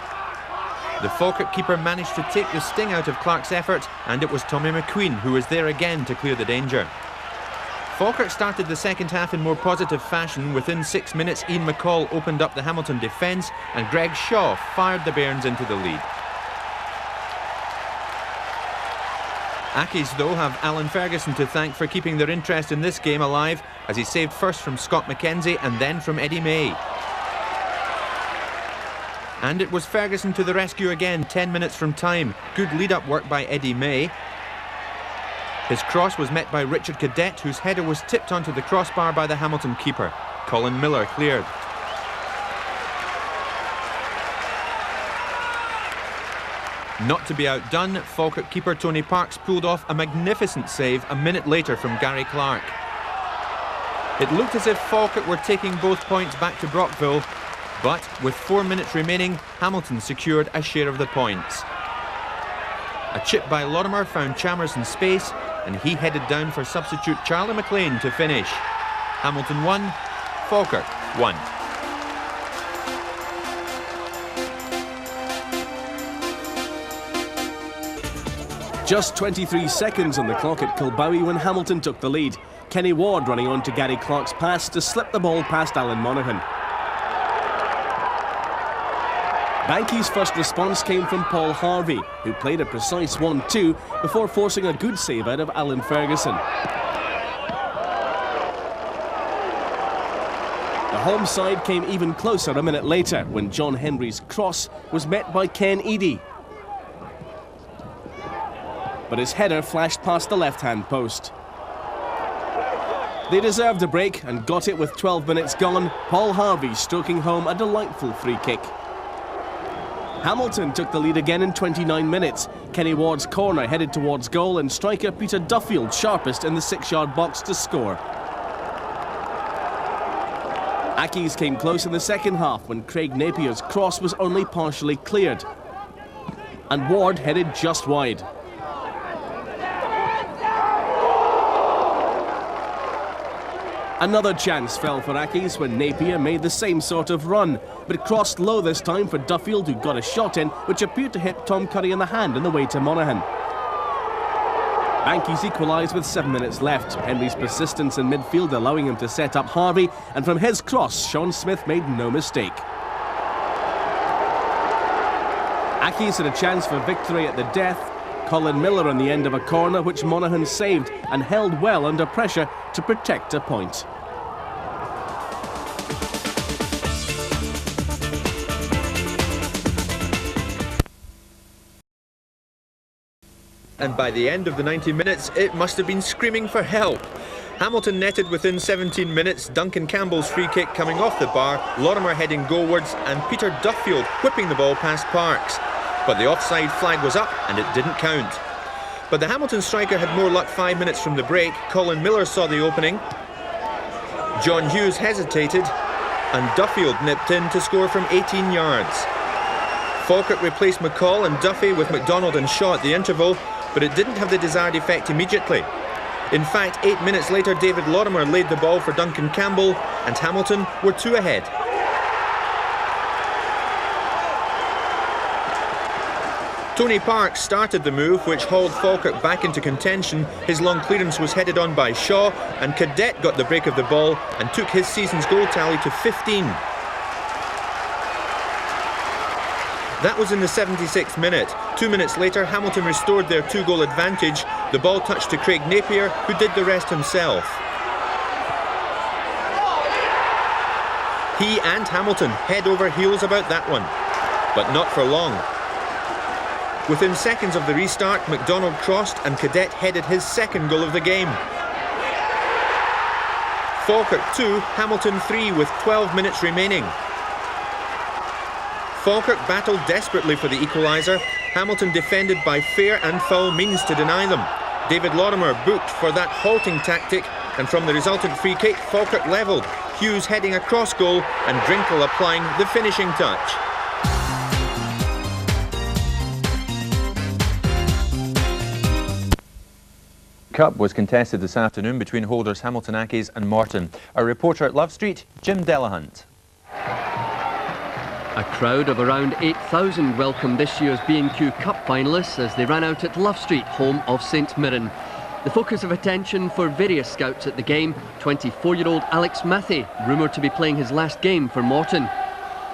The Falkirk keeper managed to take the sting out of Clark's effort, and it was Tommy McQueen who was there again to clear the danger. Falkirk started the second half in more positive fashion. Within 6 minutes, Ian McCall opened up the Hamilton defence, and Greg Shaw fired the Bairns into the lead. Ackies, though, have Alan Ferguson to thank for keeping their interest in this game alive, as he saved first from Scott McKenzie and then from Eddie May. And it was Ferguson to the rescue again, 10 minutes from time. Good lead-up work by Eddie May. His cross was met by Richard Cadet, whose header was tipped onto the crossbar by the Hamilton keeper. Colin Miller cleared. Not to be outdone, Falkirk keeper Tony Parks pulled off a magnificent save a minute later from Gary Clark. It looked as if Falkirk were taking both points back to Brockville, but with 4 minutes remaining, Hamilton secured a share of the points. A chip by Lorimer found Chalmers in space, and he headed down for substitute Charlie McLean to finish. Hamilton 1, Falkirk 1. Just 23 seconds on the clock at Kilbowie when Hamilton took the lead. Kenny Ward running on to Gary Clark's pass to slip the ball past Alan Monaghan. Banky's first response came from Paul Harvey, who played a precise 1-2 before forcing a good save out of Alan Ferguson. The home side came even closer a minute later when John Henry's cross was met by Ken Eadie. But his header flashed past the left-hand post. They deserved a break and got it with 12 minutes gone, Paul Harvey stroking home a delightful free kick. Hamilton took the lead again in 29 minutes. Kenny Ward's corner headed towards goal and striker Peter Duffield sharpest in the 6-yard box to score. Ackies came close in the second half when Craig Napier's cross was only partially cleared. And Ward headed just wide. Another chance fell for Ackies when Napier made the same sort of run, but crossed low this time for Duffield, who got a shot in, which appeared to hit Tom Curry in the hand on the way to Monaghan. Bankies equalised with 7 minutes left, Henry's persistence in midfield allowing him to set up Harvey, and from his cross, Sean Smith made no mistake. Ackies had a chance for victory at the death. Colin Miller on the end of a corner which Monaghan saved and held well under pressure to protect a point. And by the end of the 90 minutes, it must have been screaming for help. Hamilton netted within 17 minutes, Duncan Campbell's free kick coming off the bar, Lorimer heading goalwards and Peter Duffield whipping the ball past Parks. But the offside flag was up and it didn't count. But the Hamilton striker had more luck 5 minutes from the break. Colin Miller saw the opening. John Hughes hesitated and Duffield nipped in to score from 18 yards. Falkirk replaced McCall and Duffy with MacDonald and Shaw at the interval, but it didn't have the desired effect immediately. In fact, 8 minutes later, David Lorimer laid the ball for Duncan Campbell and Hamilton were 2 ahead. Tony Parks started the move which hauled Falkirk back into contention. His long clearance was headed on by Shaw and Cadet got the break of the ball and took his season's goal tally to 15. That was in the 76th minute. 2 minutes later, Hamilton restored their 2-goal advantage. The ball touched to Craig Napier, who did the rest himself. He and Hamilton head over heels about that one, but not for long. Within seconds of the restart, MacDonald crossed and Cadet headed his second goal of the game. Falkirk 2, Hamilton 3 with 12 minutes remaining. Falkirk battled desperately for the equaliser. Hamilton defended by fair and foul means to deny them. David Lorimer booked for that halting tactic, and from the resultant free kick, Falkirk levelled. Hughes heading a cross goal and Drinkle applying the finishing touch. Cup was contested this afternoon between holders Hamilton Accies and Morton. Our reporter at Love Street, Jim Delahunt. A crowd of around 8,000 welcomed this year's B&Q Cup finalists as they ran out at Love Street, home of St Mirren. The focus of attention for various scouts at the game, 24-year-old Alex Matthey, rumoured to be playing his last game for Morton.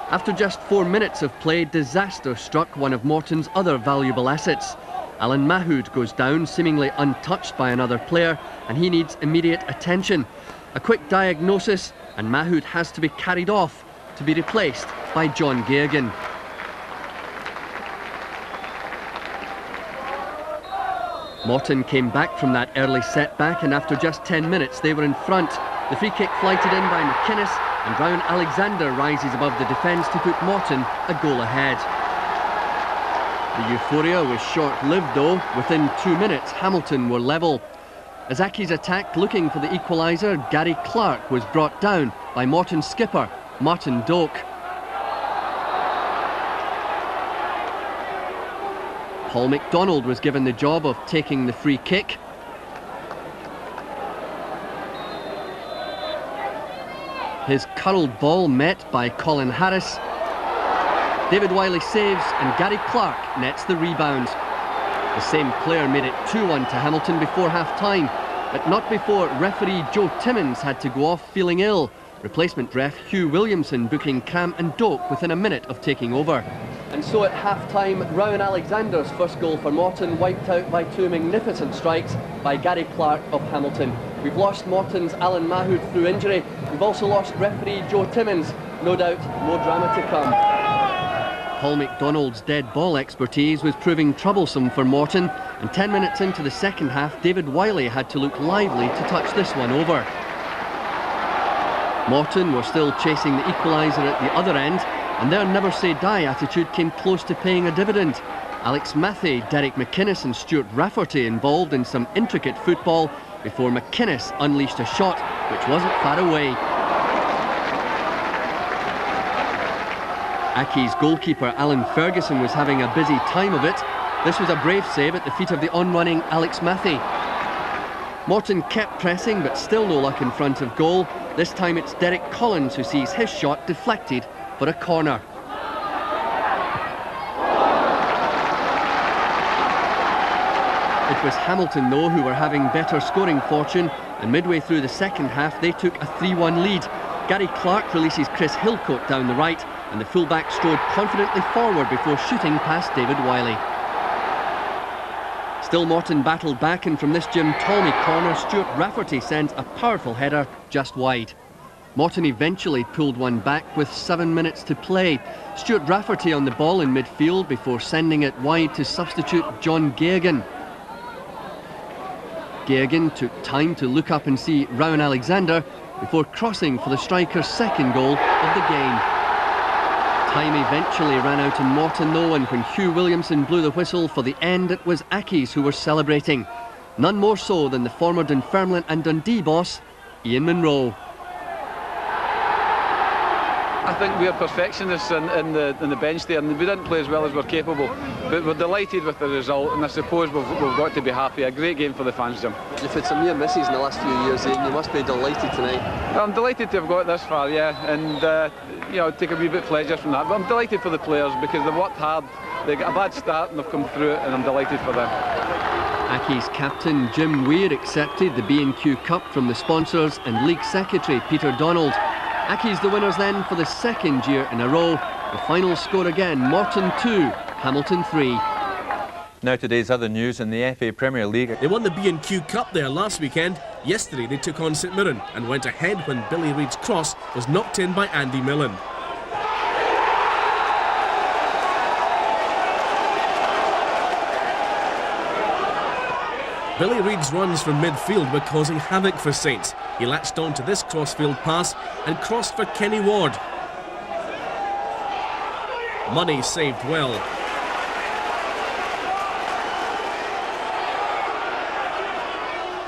After just 4 minutes of play, disaster struck one of Morton's other valuable assets. Alan Mahood goes down, seemingly untouched by another player, and he needs immediate attention. A quick diagnosis, and Mahood has to be carried off to be replaced by John Geoghegan. Morton came back from that early setback, and after just 10 minutes they were in front. The free kick flighted in by McInnes, and Brown Alexander rises above the defence to put Morton a goal ahead. The euphoria was short-lived though. Within 2 minutes Hamilton were level. As Accies attacked looking for the equaliser, Gary Clark was brought down by Morton's skipper Martin Doak. Paul MacDonald was given the job of taking the free kick. His curled ball met by Colin Harris. David Wiley saves and Gary Clark nets the rebound. The same player made it 2-1 to Hamilton before half-time, but not before referee Joe Timmins had to go off feeling ill. Replacement ref Hugh Williamson booking Cam and Doak within a minute of taking over. And so at half-time, Rowan Alexander's first goal for Morton wiped out by 2 magnificent strikes by Gary Clark of Hamilton. We've lost Morton's Alan Mahood through injury. We've also lost referee Joe Timmins. No doubt more drama to come. Paul MacDonald's dead ball expertise was proving troublesome for Morton, and 10 minutes into the second half, David Wiley had to look lively to touch this one over. Morton were still chasing the equaliser at the other end, and their never-say-die attitude came close to paying a dividend. Alex Matthey, Derek McInnes and Stuart Rafferty involved in some intricate football before McInnes unleashed a shot which wasn't far away. Accies goalkeeper Alan Ferguson was having a busy time of it. This was a brave save at the feet of the on-running Alex Matthey. Morton kept pressing but still no luck in front of goal. This time it's Derek Collins who sees his shot deflected for a corner. It was Hamilton though who were having better scoring fortune, and midway through the second half they took a 3-1 lead. Gary Clark releases Chris Hillcoat down the right, and the fullback strode confidently forward before shooting past David Wiley. Still Morton battled back, and from this Jim Tommy corner, Stuart Rafferty sent a powerful header just wide. Morton eventually pulled one back with 7 minutes to play. Stuart Rafferty on the ball in midfield before sending it wide to substitute John Geoghegan. Geoghegan took time to look up and see Rowan Alexander before crossing for the striker's second goal of the game. Time eventually ran out in Morton though, and when Hugh Williamson blew the whistle for the end, it was Accies who were celebrating. None more so than the former Dunfermline and Dundee boss, Ian Munro. I think we're perfectionists in the bench there, and we didn't play as well as we're capable, but we're delighted with the result, and I suppose we've got to be happy. A great game for the fans, Jim. You've had some near misses in the last few years, Ian. You must be delighted tonight. I'm delighted to have got this far, yeah, and you know, take a wee bit of pleasure from that. But I'm delighted for the players because they've worked hard. They got a bad start and they've come through it, and I'm delighted for them. Accies captain Jim Weir accepted the B&Q Cup from the sponsors and League Secretary Peter Donald. Accies the winners then for the second year in a row. The final score again, Morton 2, Hamilton 3. Now today's other news in the FA Premier League. They won the B&Q Cup there last weekend. Yesterday they took on St Mirren and went ahead when Billy Reid's cross was knocked in by Andy Millen. Billy Reid's runs from midfield were causing havoc for Saints. He latched on to this crossfield pass and crossed for Kenny Ward. Money saved well.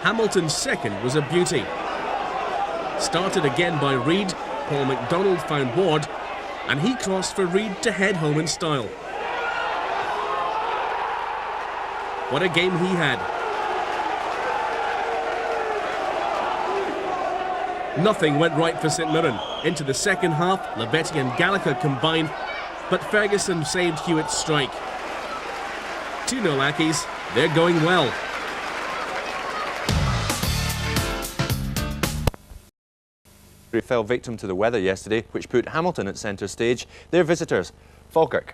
Hamilton's second was a beauty. Started again by Reid, Paul McDonald found Ward, and he crossed for Reid to head home in style. What a game he had. Nothing went right for St Mirren. Into the second half, Labetti and Gallagher combined, but Ferguson saved Hewitt's strike. 2-0 Accies, they're going well. They fell victim to the weather yesterday, which put Hamilton at centre stage. Their visitors, Falkirk.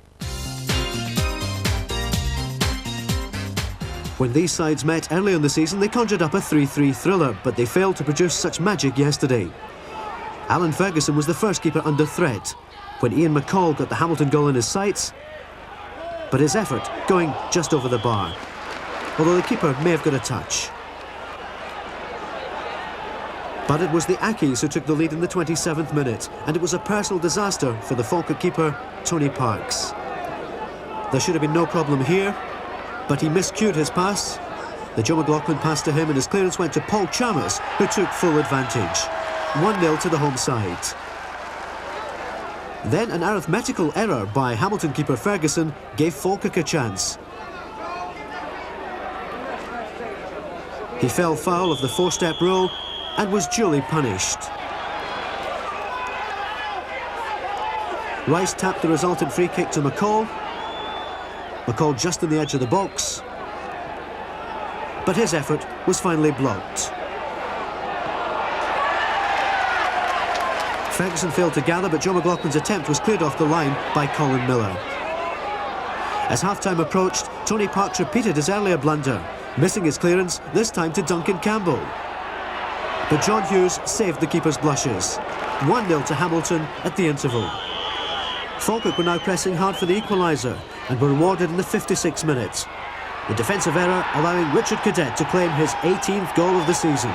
When these sides met early in the season, they conjured up a 3-3 thriller, but they failed to produce such magic yesterday. Alan Ferguson was the first keeper under threat when Ian McCall got the Hamilton goal in his sights, but his effort going just over the bar, although the keeper may have got a touch. But it was the Accies who took the lead in the 27th minute, and it was a personal disaster for the Falkirk keeper, Tony Parkes. There should have been no problem here, but he miscued his pass. The Joe McLaughlin pass to him, and his clearance went to Paul Chalmers, who took full advantage. 1-0 to the home side. Then an arithmetical error by Hamilton keeper Ferguson gave Falkirk a chance. He fell foul of the four-step rule and was duly punished. Rice tapped the resultant free kick to McCall. McCall just on the edge of the box, but his effort was finally blocked. Ferguson failed to gather, but Joe McLaughlin's attempt was cleared off the line by Colin Miller. As half-time approached, Tony Parkes repeated his earlier blunder, missing his clearance, this time to Duncan Campbell. But John Hughes saved the keeper's blushes. 1-0 to Hamilton at the interval. Falkirk were now pressing hard for the equaliser and were rewarded in the 56th minute. The defensive error allowing Richard Cadet to claim his 18th goal of the season.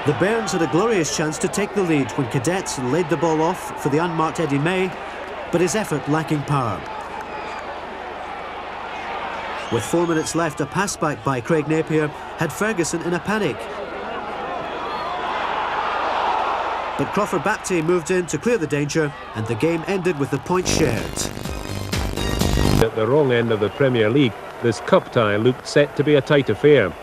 The Bairns had a glorious chance to take the lead when Cadet laid the ball off for the unmarked Eddie May, but his effort lacking power. With 4 minutes left, a pass back by Craig Napier had Ferguson in a panic. But Crawford Baptiste moved in to clear the danger, and the game ended with the points shared. At the wrong end of the Premier League, this cup tie looked set to be a tight affair.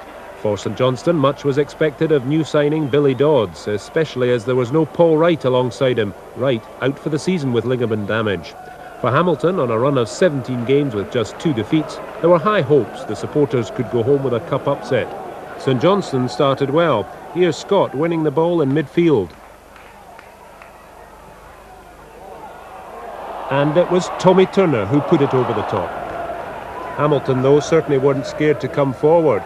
For St Johnstone, much was expected of new signing Billy Dodds, especially as there was no Paul Wright alongside him. Wright out for the season with ligament damage. For Hamilton, on a run of 17 games with just 2 defeats, there were high hopes the supporters could go home with a cup upset. St Johnstone started well. Here's Scott winning the ball in midfield. and it was Tommy Turner who put it over the top. Hamilton, though, certainly weren't scared to come forward.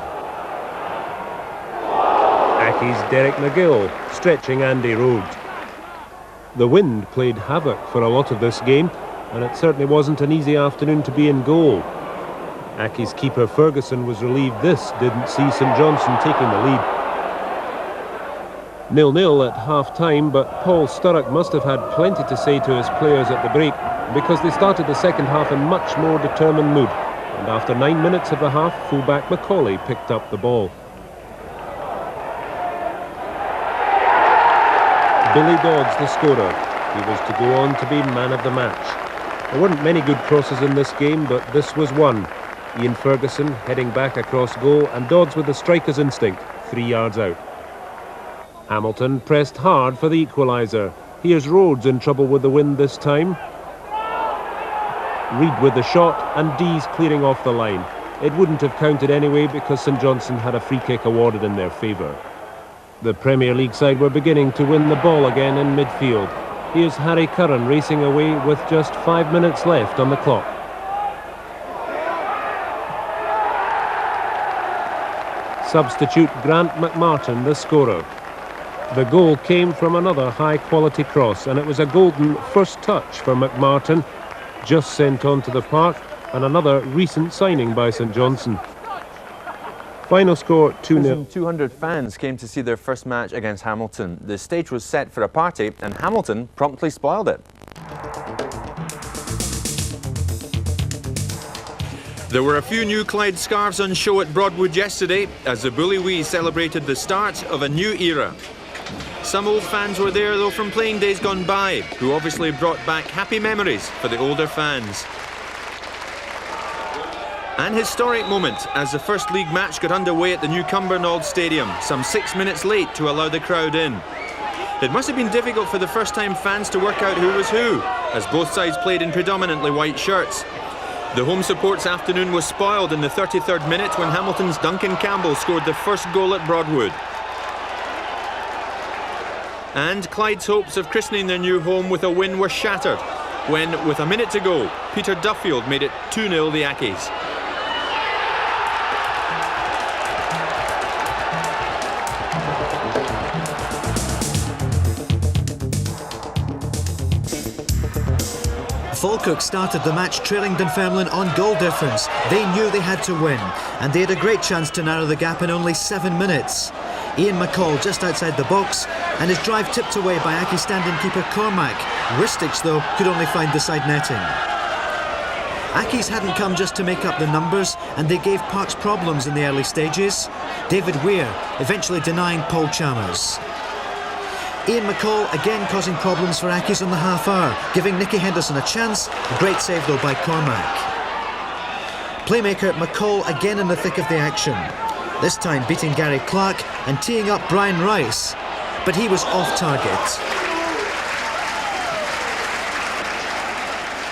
Aki's Derek McGill stretching Andy Rhodes. The wind played havoc for a lot of this game, and it certainly wasn't an easy afternoon to be in goal. Aki's keeper Ferguson was relieved this didn't see St Johnstone taking the lead. 0-0 at half-time, but Paul Sturrock must have had plenty to say to his players at the break, because they started the second half in much more determined mood, and after 9 minutes of the half, fullback Macaulay picked up the ball. Billy Dodds, the scorer. He was to go on to be man of the match. There weren't many good crosses in this game, but this was one. Ian Ferguson heading back across goal, and Dodds with the striker's instinct, 3 yards out. Hamilton pressed hard for the equaliser. Here's Rhodes in trouble with the wind this time. Reid with the shot, and Dees clearing off the line. It wouldn't have counted anyway because St Johnstone had a free kick awarded in their favour. The Premier League side were beginning to win the ball again in midfield. Here's Harry Curran racing away with just 5 minutes left on the clock. Substitute Grant McMartin, the scorer. The goal came from another high-quality cross, and it was a golden first touch for McMartin, just sent onto the park, and another recent signing by St Johnstone. Final score 2-0. 200 fans came to see their first match against Hamilton. The stage was set for a party, and Hamilton promptly spoiled it. There were a few new Clyde scarves on show at Broadwood yesterday as the Bully Wee celebrated the start of a new era. Some old fans were there though from playing days gone by, who obviously brought back happy memories for the older fans. An historic moment as the first league match got underway at the new Cumbernauld Stadium, some 6 minutes late to allow the crowd in. It must have been difficult for the first-time fans to work out who was who, as both sides played in predominantly white shirts. The home support's afternoon was spoiled in the 33rd minute when Hamilton's Duncan Campbell scored the first goal at Broadwood. And Clyde's hopes of christening their new home with a win were shattered when, with a minute to go, Peter Duffield made it 2-0 the Ackies. Falkirk started the match trailing Dunfermline on goal difference. They knew they had to win, and they had a great chance to narrow the gap in only 7 minutes. Ian McCall just outside the box, and his drive tipped away by Aki standing keeper Cormac. Ristich, though, could only find the side netting. Aki's hadn't come just to make up the numbers, and they gave Parks problems in the early stages. David Weir eventually denying Paul Chalmers. Ian McCall again causing problems for Ackies on the half hour, giving Nicky Henderson a chance. A great save though by Cormac. Playmaker McCall again in the thick of the action, this time beating Gary Clark and teeing up Brian Rice, but he was off target.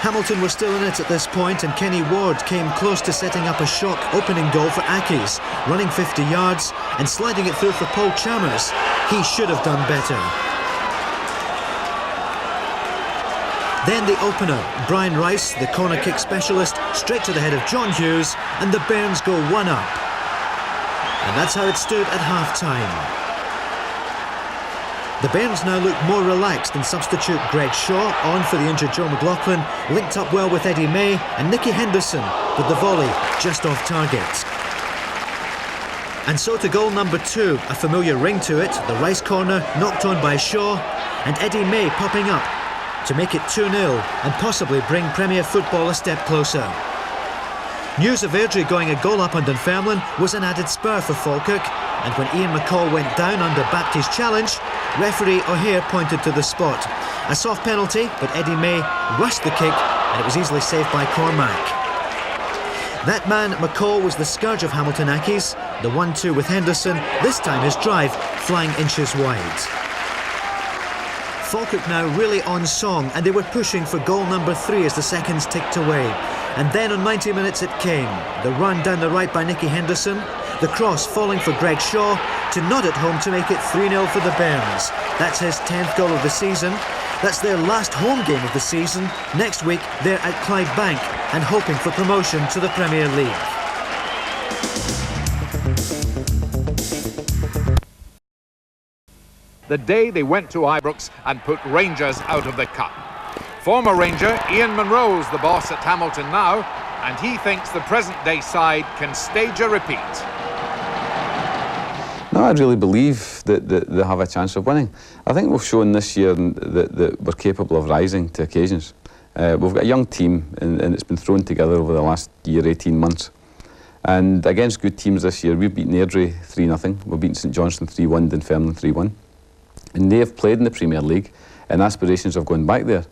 Hamilton were still in it at this point, and Kenny Ward came close to setting up a shock opening goal for Ackies, running 50 yards and sliding it through for Paul Chalmers. He should have done better. Then the opener, Brian Rice, the corner kick specialist, straight to the head of John Hughes, and the Bairns go 1 up. And that's how it stood at half-time. The Bairns now look more relaxed, and substitute Greg Shaw, on for the injured Joe McLaughlin, linked up well with Eddie May and Nicky Henderson, but the volley just off target. And so to goal number 2, a familiar ring to it, the Rice corner knocked on by Shaw, and Eddie May popping up to make it 2-0 and possibly bring Premier football a step closer. News of Airdrie going a goal up on Dunfermline was an added spur for Falkirk, and when Ian McCall went down under Baptie's challenge, referee O'Hare pointed to the spot. A soft penalty, but Eddie May rushed the kick and it was easily saved by Cormac. That man, McCall, was the scourge of Hamilton Ackies, the 1-2 with Henderson, this time his drive flying inches wide. Falkirk now really on song, and they were pushing for goal number 3 as the seconds ticked away. And then on 90 minutes it came. The run down the right by Nicky Henderson, the cross falling for Greg Shaw to nod it home to make it 3-0 for the Bairns. That's his 10th goal of the season. That's their last home game of the season. Next week, they're at Clydebank and hoping for promotion to the Premier League. The day they went to Ibrox and put Rangers out of the cup. Former Ranger Ian Munro's the boss at Hamilton now, and he thinks the present-day side can stage a repeat. No, I really believe that they have a chance of winning. I think we've shown this year that we're capable of rising to occasions. We've got a young team and it's been thrown together over the last year, 18 months. And against good teams this year, we've beaten Airdrie 3-0, we've beaten St Johnstone 3-1, Dunfermline 3-1. And they have played in the Premier League and aspirations of going back there.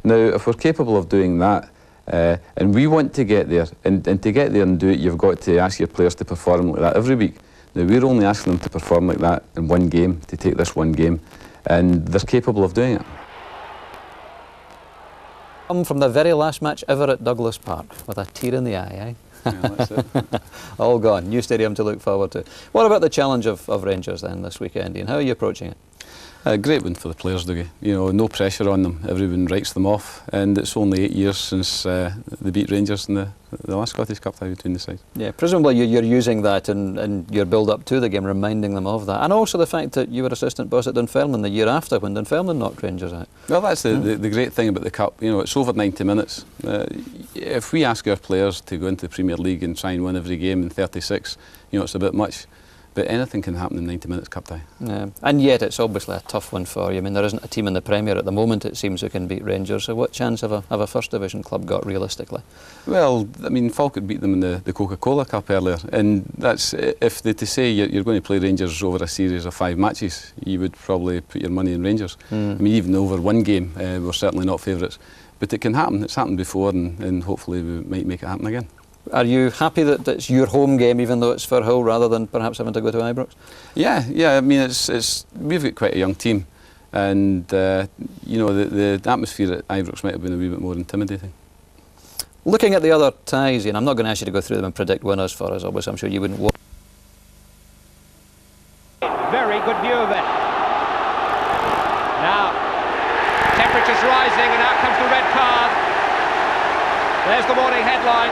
Now, if we're capable of doing that, and we want to get there, and to get there and do it, you've got to ask your players to perform like that every week. Now, we're only asking them to perform like that in one game, to take this one game, and they're capable of doing it. Come from the very last match ever at Douglas Park, with a tear in the eye, eh? Yeah, that's it. All gone. New stadium to look forward to. What about the challenge of Rangers then this weekend, Ian? How are you approaching it? Great win for the players, Dougie. You know, no pressure on them. Everyone writes them off, and it's only 8 years since they beat Rangers in the last Scottish Cup tie between the sides. Yeah, presumably you're using that in your build-up to the game, reminding them of that, and also the fact that you were assistant boss at Dunfermline the year after when Dunfermline knocked Rangers out. Well, that's the great thing about the Cup. You know, it's over 90 minutes. If we ask our players to go into the Premier League and try and win every game in 36, you know, it's a bit much. But anything can happen in 90 minutes Cup tie. Yeah. And yet it's obviously a tough one for you. I mean, there isn't a team in the Premier at the moment, it seems, who can beat Rangers. So what chance have a First Division club got realistically? Well, I mean, Falkirk beat them in the Coca-Cola Cup earlier, and that's, if they to say you're going to play Rangers over a series of 5 matches, you would probably put your money in Rangers. I mean, even over one game, we're certainly not favourites. But it can happen. It's happened before, and hopefully we might make it happen again. Are you happy that it's your home game, even though it's for Hull, rather than perhaps having to go to Ibrox? Yeah. I mean, we've got quite a young team, and you know, the atmosphere at Ibrox might have been a wee bit more intimidating. Looking at the other ties, and I'm not going to ask you to go through them and predict winners for us. Obviously, I'm sure you wouldn't. Very good view of it. Now, temperatures rising, and out comes the red card. There's the morning headline.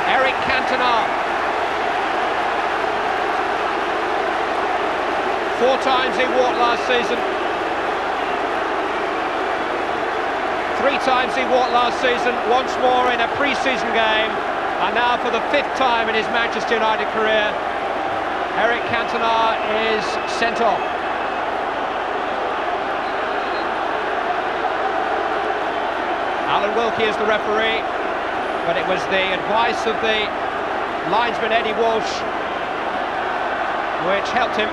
Eric Cantona. 4 times he walked last season. 3 times he walked last season, once more in a pre-season game, and now for the 5th time in his Manchester United career, Eric Cantona is sent off. Alan Wilkie is the referee, but it was the advice of the linesman Eddie Walsh which helped him.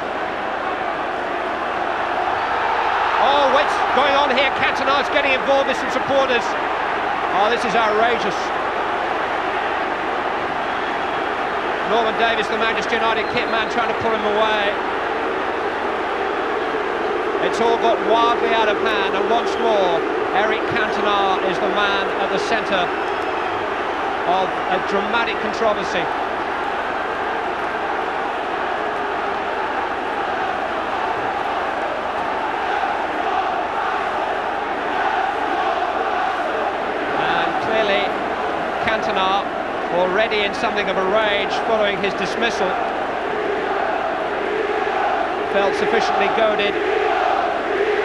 Oh, what's going on here? Cantona's getting involved with some supporters. Oh, this is outrageous. Norman Davis, the Manchester United kit man, trying to pull him away. It's all got wildly out of hand, and once more Eric Cantona is the man at the centre of a dramatic controversy. And clearly Cantona, already in something of a rage following his dismissal, felt sufficiently goaded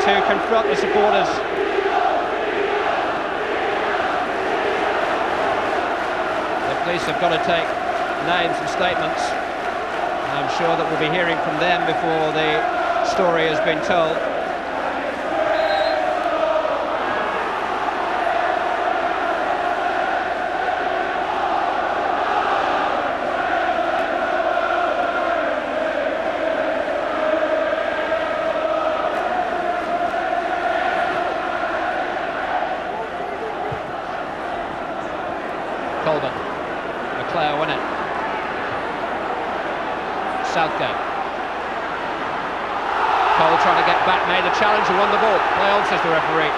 to confront the supporters. Police have got to take names and statements. I'm sure that we'll be hearing from them before the story has been told. Colburn. Leclerc win it. Southgate. Cole trying to get back, made a challenge and won the ball. Play on, says the referee.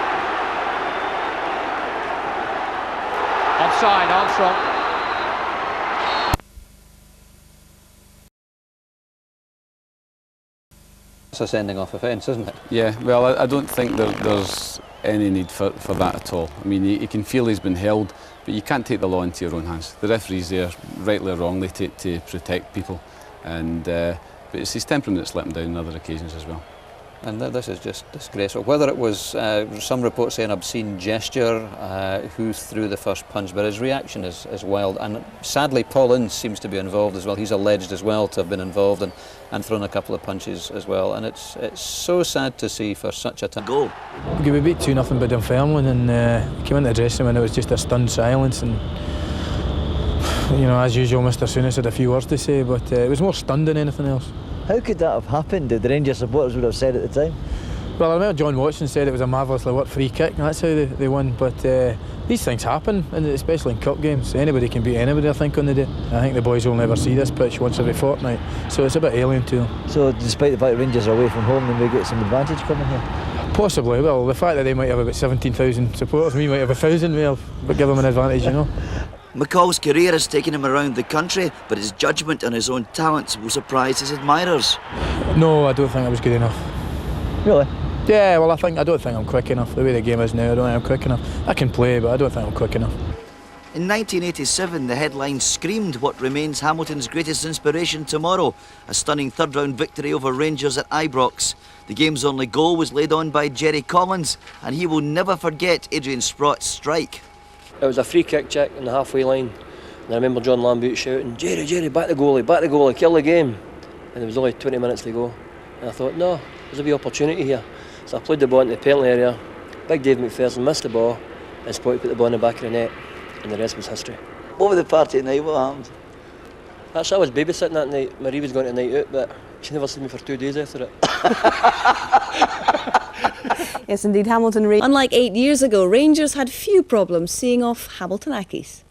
Offside, Armstrong. It's a sending off offence, isn't it? Yeah, well, I don't think there's any need for that at all. I mean, you can feel he's been held, but you can't take the law into your own hands. The referee's there, rightly or wrongly, to protect people, and but it's his temperament that's let him down on other occasions as well. And this is just disgraceful. Whether it was some reports saying obscene gesture, who threw the first punch, but his reaction is wild. And sadly, Paul Ince seems to be involved as well. He's alleged as well to have been involved and thrown a couple of punches as well. And it's so sad to see for such a goal. We beat 2-0 by Dunfermline, and came into the dressing room and it was just a stunned silence. And you know, as usual, Mr. Souness had a few words to say, but it was more stunned than anything else. How could that have happened? The Rangers supporters would have said at the time. Well, I remember John Watson said it was a marvellously worked free kick, and that's how they won. But these things happen, and especially in cup games. Anybody can beat anybody, I think, on the day. I think the boys will never see this pitch once every fortnight, so it's a bit alien to them. So, despite the fact Rangers are away from home, then we get some advantage coming here? Possibly. Well, the fact that they might have about 17,000 supporters, we might have 1,000, but give them an advantage, you know. McCall's career has taken him around the country, but his judgment on his own talents will surprise his admirers. No, I don't think I was good enough. Really? Yeah, well, I don't think I'm quick enough. The way the game is now, I don't think I'm quick enough. I can play, but I don't think I'm quick enough. In 1987, the headline screamed what remains Hamilton's greatest inspiration tomorrow, a stunning third-round victory over Rangers at Ibrox. The game's only goal was laid on by Jerry Collins, and he will never forget Adrian Sprott's strike. It was a free kick check in the halfway line, and I remember John Lambert shouting, Jerry, back the goalie, kill the game. And there was only 20 minutes to go. And I thought, no, there's a wee opportunity here. So I played the ball into the penalty area. Big Dave McPherson missed the ball, and Spotty put the ball in the back of the net, and the rest was history. What was the party at night? What happened? Actually, I was babysitting that night. Marie was going to night out, but she never seen me for 2 days after it. Yes, indeed, Hamilton. Unlike 8 years ago, Rangers had few problems seeing off Hamilton Accies.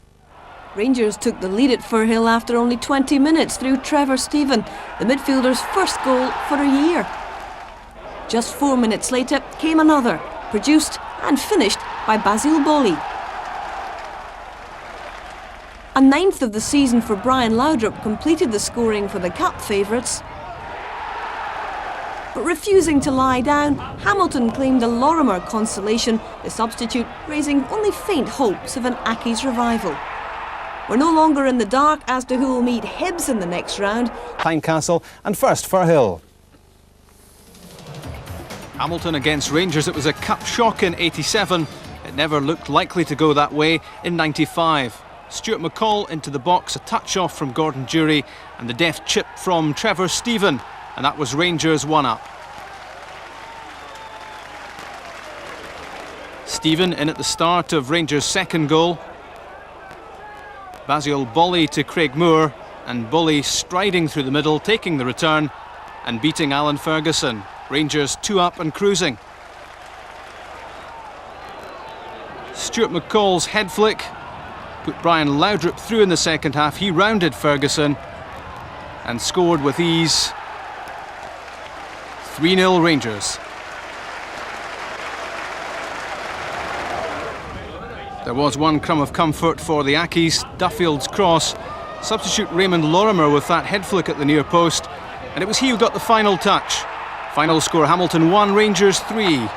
Rangers took the lead at Firhill after only 20 minutes through Trevor Stephen, the midfielder's first goal for a year. Just 4 minutes later came another, produced and finished by Basil Bolly. A 9th of the season for Brian Laudrup completed the scoring for the cup favourites. But refusing to lie down, Hamilton claimed a Lorimer consolation, the substitute raising only faint hopes of an Accies revival. We're no longer in the dark as to who will meet Hibs in the next round. Tynecastle and first Firhill. Hamilton against Rangers, it was a cup shock in 87. It never looked likely to go that way in 95. Stuart McCall into the box, a touch off from Gordon Durie, and the deft chip from Trevor Stephen. And that was Rangers 1-up. Stephen in at the start of Rangers' second goal. Basil Bolly to Craig Moore, and Bolly striding through the middle, taking the return and beating Alan Ferguson. Rangers 2-up and cruising. Stuart McCall's head flick put Brian Laudrup through in the second half. He rounded Ferguson and scored with ease. 3-0 Rangers. There was one crumb of comfort for the Accies, Duffield's cross. Substitute Raymond Lorimer with that head flick at the near post, and it was he who got the final touch. Final score, Hamilton 1, Rangers 3.